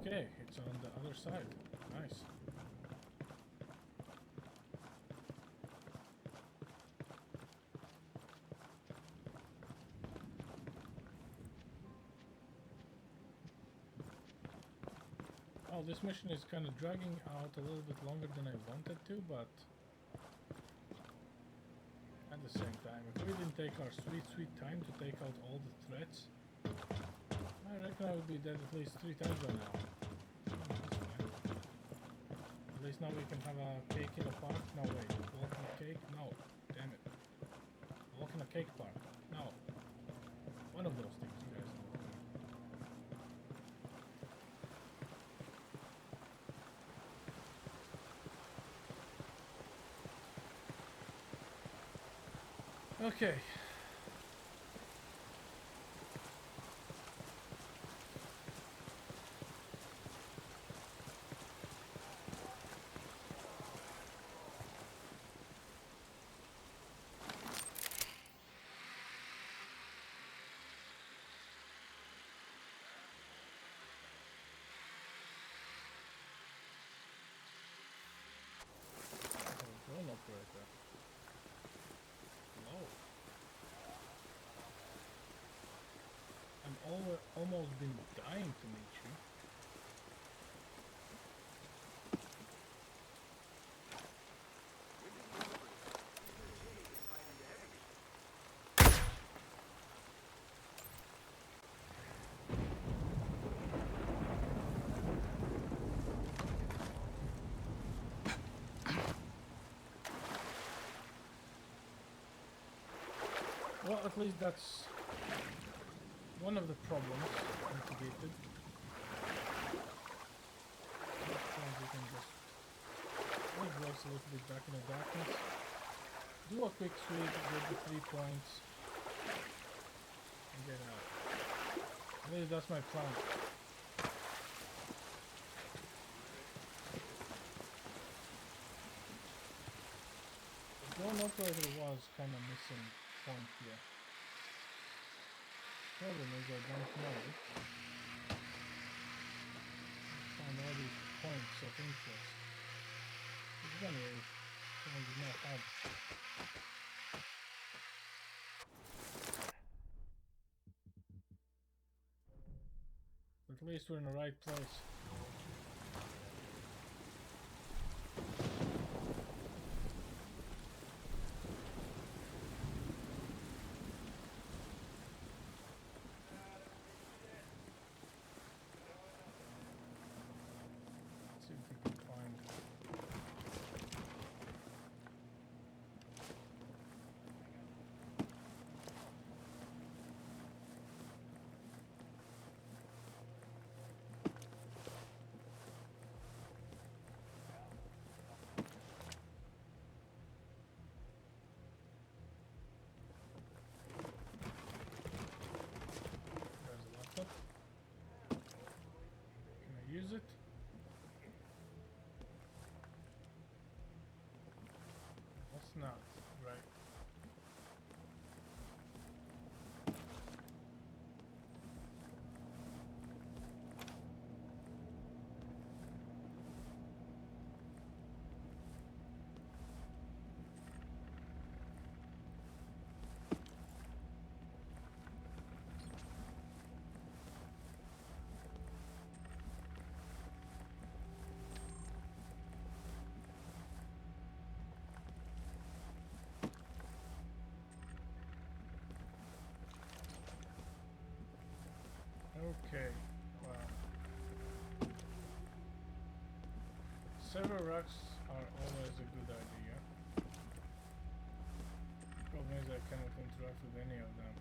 Okay, it's on the other side. Nice. Oh, this mission is kind of dragging out a little bit longer than I wanted to, but at the same time, if we didn't take our sweet time to take out all the threats, I reckon I would be dead at least 3 times by now. Oh, that's fine. At least now we can have a cake in a park. No, wait. Walk in a cake? No. Damn it. Walk in a cake park. No. One of those things, you guys know. Okay. Drone operator. Hello. I'm almost been dying to meet you. Well, at least that's one of the problems mitigated. Sometimes you can just leave Rex a little bit back in the darkness. Do a quick sweep, get the 3 points, and get out. At least that's my plan. The drone operator was kind of missing point here. Problem is I don't know. Find all these points of interest. But anyway, someone did not have. But at least we're in the right place. Let's see if we can find. There's a laptop. Can I use it? What's not? Right. Okay, well, several rocks are always a good idea. Problem is I cannot interact with any of them.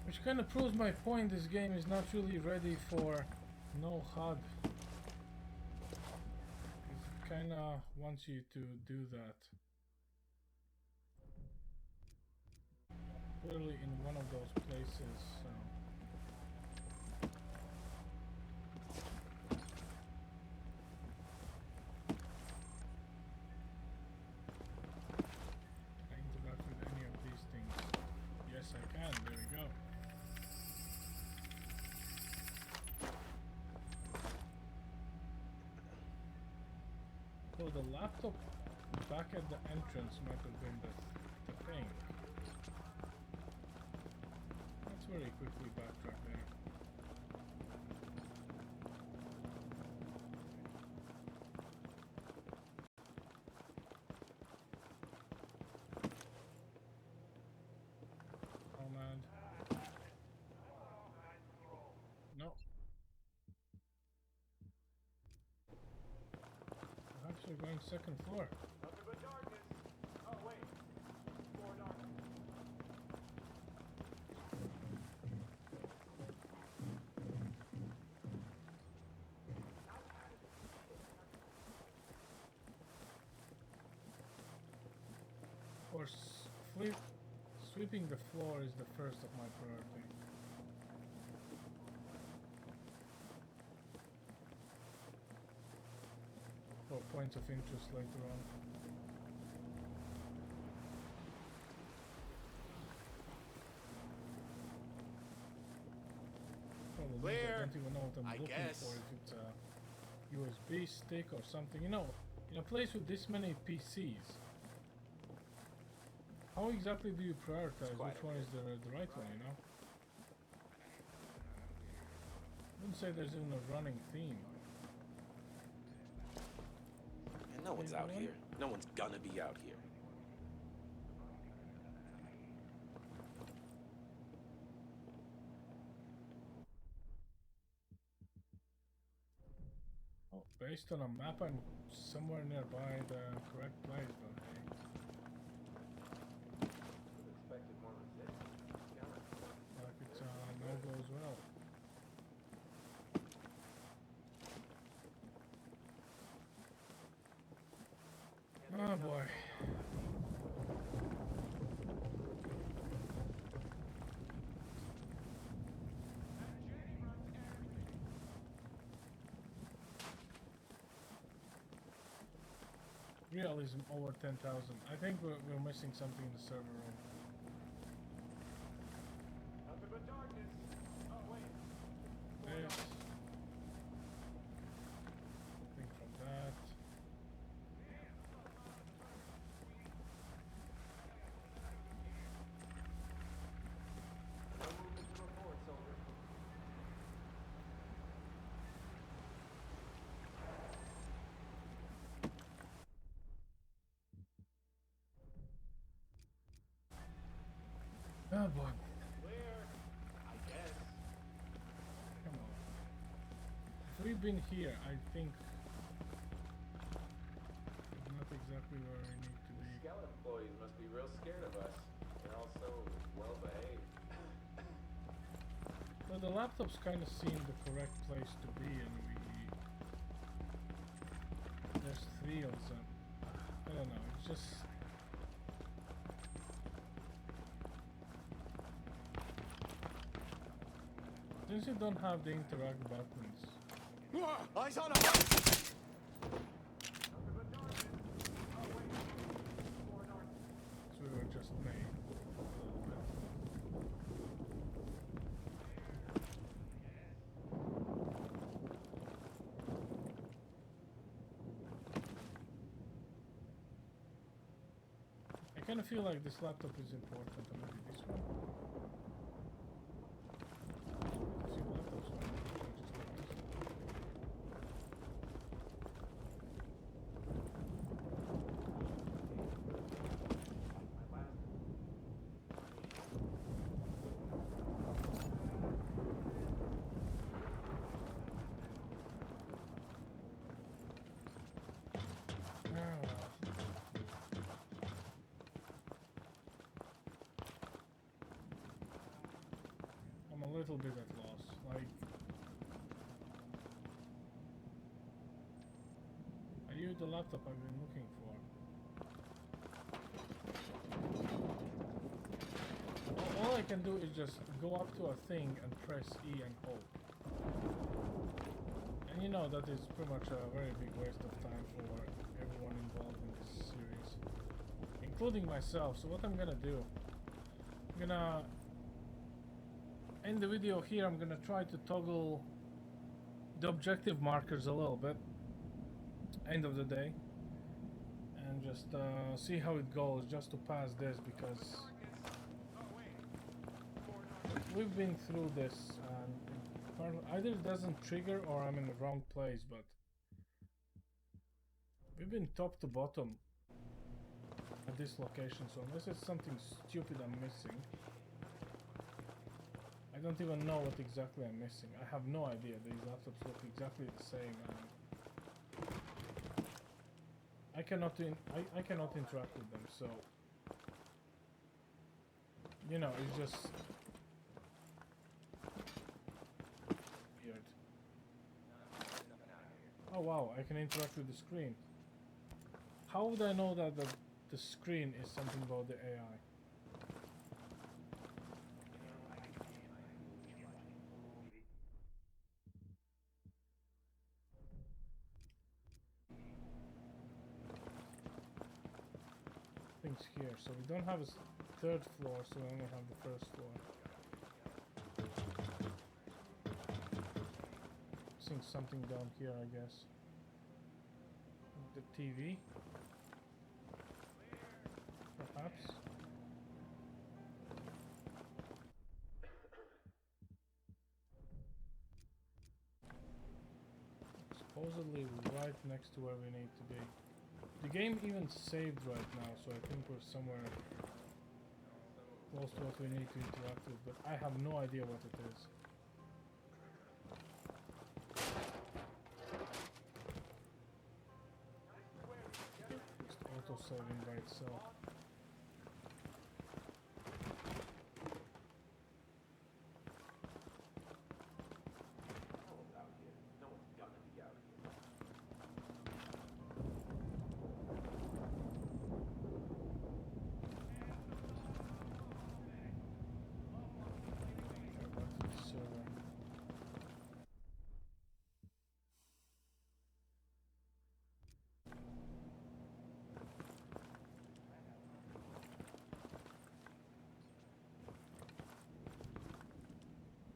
Which kind of proves my point, this game is not really ready for no HUD. It kind of wants you to do that. Clearly in one of those places. Oh, the laptop back at the entrance might have been the thing. Let's very quickly backtrack there. Oh man. No. Perhaps we're going second floor. Nothing but darkness. Oh, wait. More darkness. Of course, sweeping the floor is the first of my priority. For points of interest later on. Problem is, I Clear, don't even know what I'm I looking guess. for, if it's a USB stick or something. You know, in a place with this many PCs, how exactly do you prioritize which one is the right one, you know? I wouldn't say there's even a running theme. And no one's out here. No one's gonna be out here. Oh, based on a map, I'm somewhere nearby the correct place, but hey. Expected more resistance. Like it's no-go as well. Oh boy. Realism over 10,000. I think we're missing something in the server room. Nothing but darkness. Oh, wait. This. Something from that. No movement to report, soldier. Oh boy. Clear. I guess. Come on. If we've been here, I think it's not exactly where we need to be. Scout employees must be real scared of us. They're all so well behaved. Well, the laptops kind of seem the correct place to be, and there's 3 of them. I don't know, it's just... Since you don't have the interact buttons, Eyes on him! so we were just made a little bit. I kind of feel like this laptop is important, and maybe this one. A few laptops, why not just like this one? Ah, well. I'm a little bit at loss. Like, are you the laptop I've been looking for? All I can do is just go up to a thing and press E and hold. And you know that is pretty much a very big waste of time for everyone involved in this series, including myself. So what I'm gonna do, I'm gonna end the video here. I'm gonna try to toggle the objective markers a little bit. End of the day. and just see how it goes, just to pass this, because we've been through this and either it doesn't trigger or I'm in the wrong place, but we've been top to bottom at this location, so unless it's something stupid I'm missing, I don't even know what exactly I'm missing. I have no idea. These laptops look exactly the same and I cannot interact with them, so you know, it's just weird. Oh wow, I can interact with the screen. How would I know that the screen is something about the AI? Things here, so we don't have a third floor, so we only have the first floor. Seeing something down here, I guess. The TV? Perhaps? Supposedly right next to where we need to be. The game even saved right now, so I think we're somewhere close to what we need to interact with, but I have no idea what it is. Just auto-saving by itself.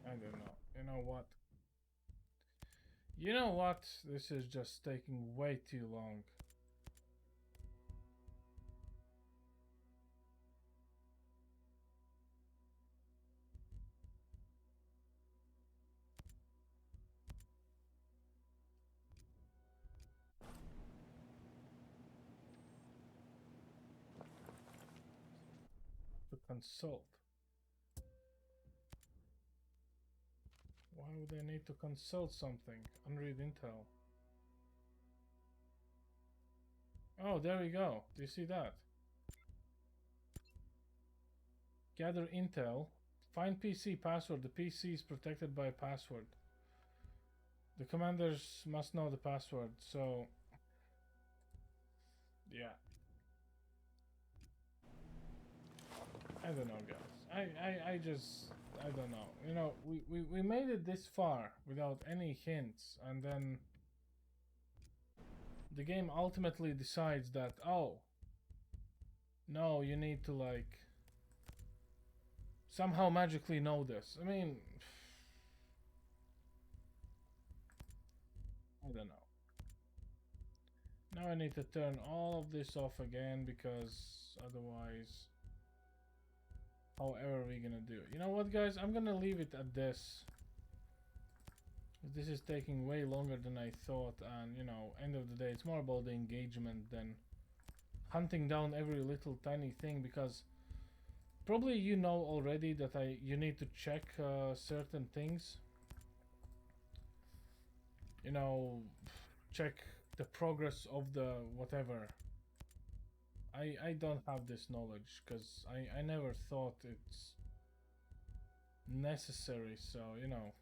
I don't know. You know what? You know what? This is just taking way too long. To consult. Why would I need to consult something? Unread intel. Oh, there we go. Do you see that? Gather intel. Find PC password. The PC is protected by a password. The commanders must know the password, so... yeah. I don't know, guys. I don't know. You know, we made it this far without any hints, and then the game ultimately decides that, oh, no, you need to, like, somehow magically know this. I mean, I don't know. Now I need to turn all of this off again, because otherwise... however we're gonna do it. You know what, guys? I'm gonna leave it at this. This is taking way longer than I thought, and you know, end of the day, it's more about the engagement than hunting down every little tiny thing, because probably you know already that you need to check certain things. You know, check the progress of the whatever. I don't have this knowledge because I never thought it's necessary, so you know.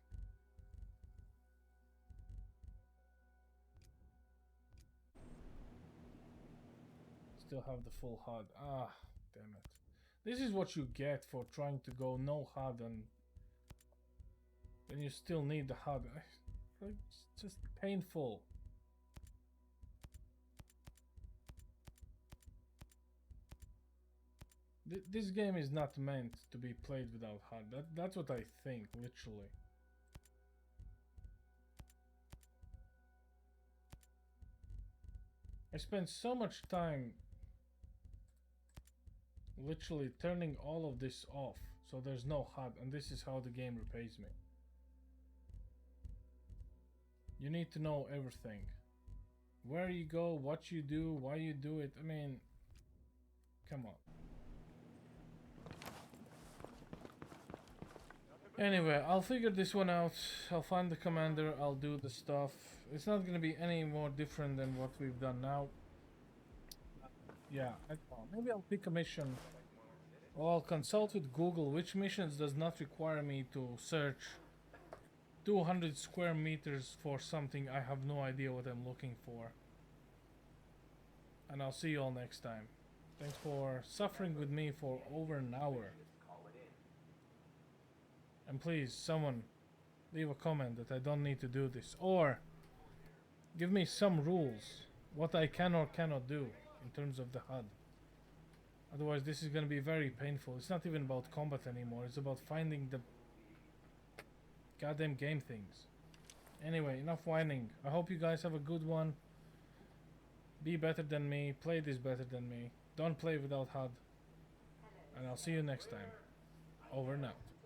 Still have the full HUD. Ah, damn it. This is what you get for trying to go no HUD and then you still need the HUD. It's just painful. This game is not meant to be played without HUD. That's what I think, literally. I spent so much time literally turning all of this off so there's no HUD, and this is how the game repays me. You need to know everything. Where you go, what you do, why you do it. I mean, come on. Anyway, I'll figure this one out. I'll find the commander, I'll do the stuff. It's not gonna be any more different than what we've done now. Yeah, I don't know. Maybe I'll pick a mission. Or I'll consult with Google which missions does not require me to search 200 square meters for something I have no idea what I'm looking for. And I'll see you all next time. Thanks for suffering with me for over an hour. And please, someone, leave a comment that I don't need to do this. Or give me some rules, what I can or cannot do in terms of the HUD. Otherwise, this is going to be very painful. It's not even about combat anymore. It's about finding the goddamn game things. Anyway, enough whining. I hope you guys have a good one. Be better than me. Play this better than me. Don't play without HUD. And I'll see you next time. Over and out.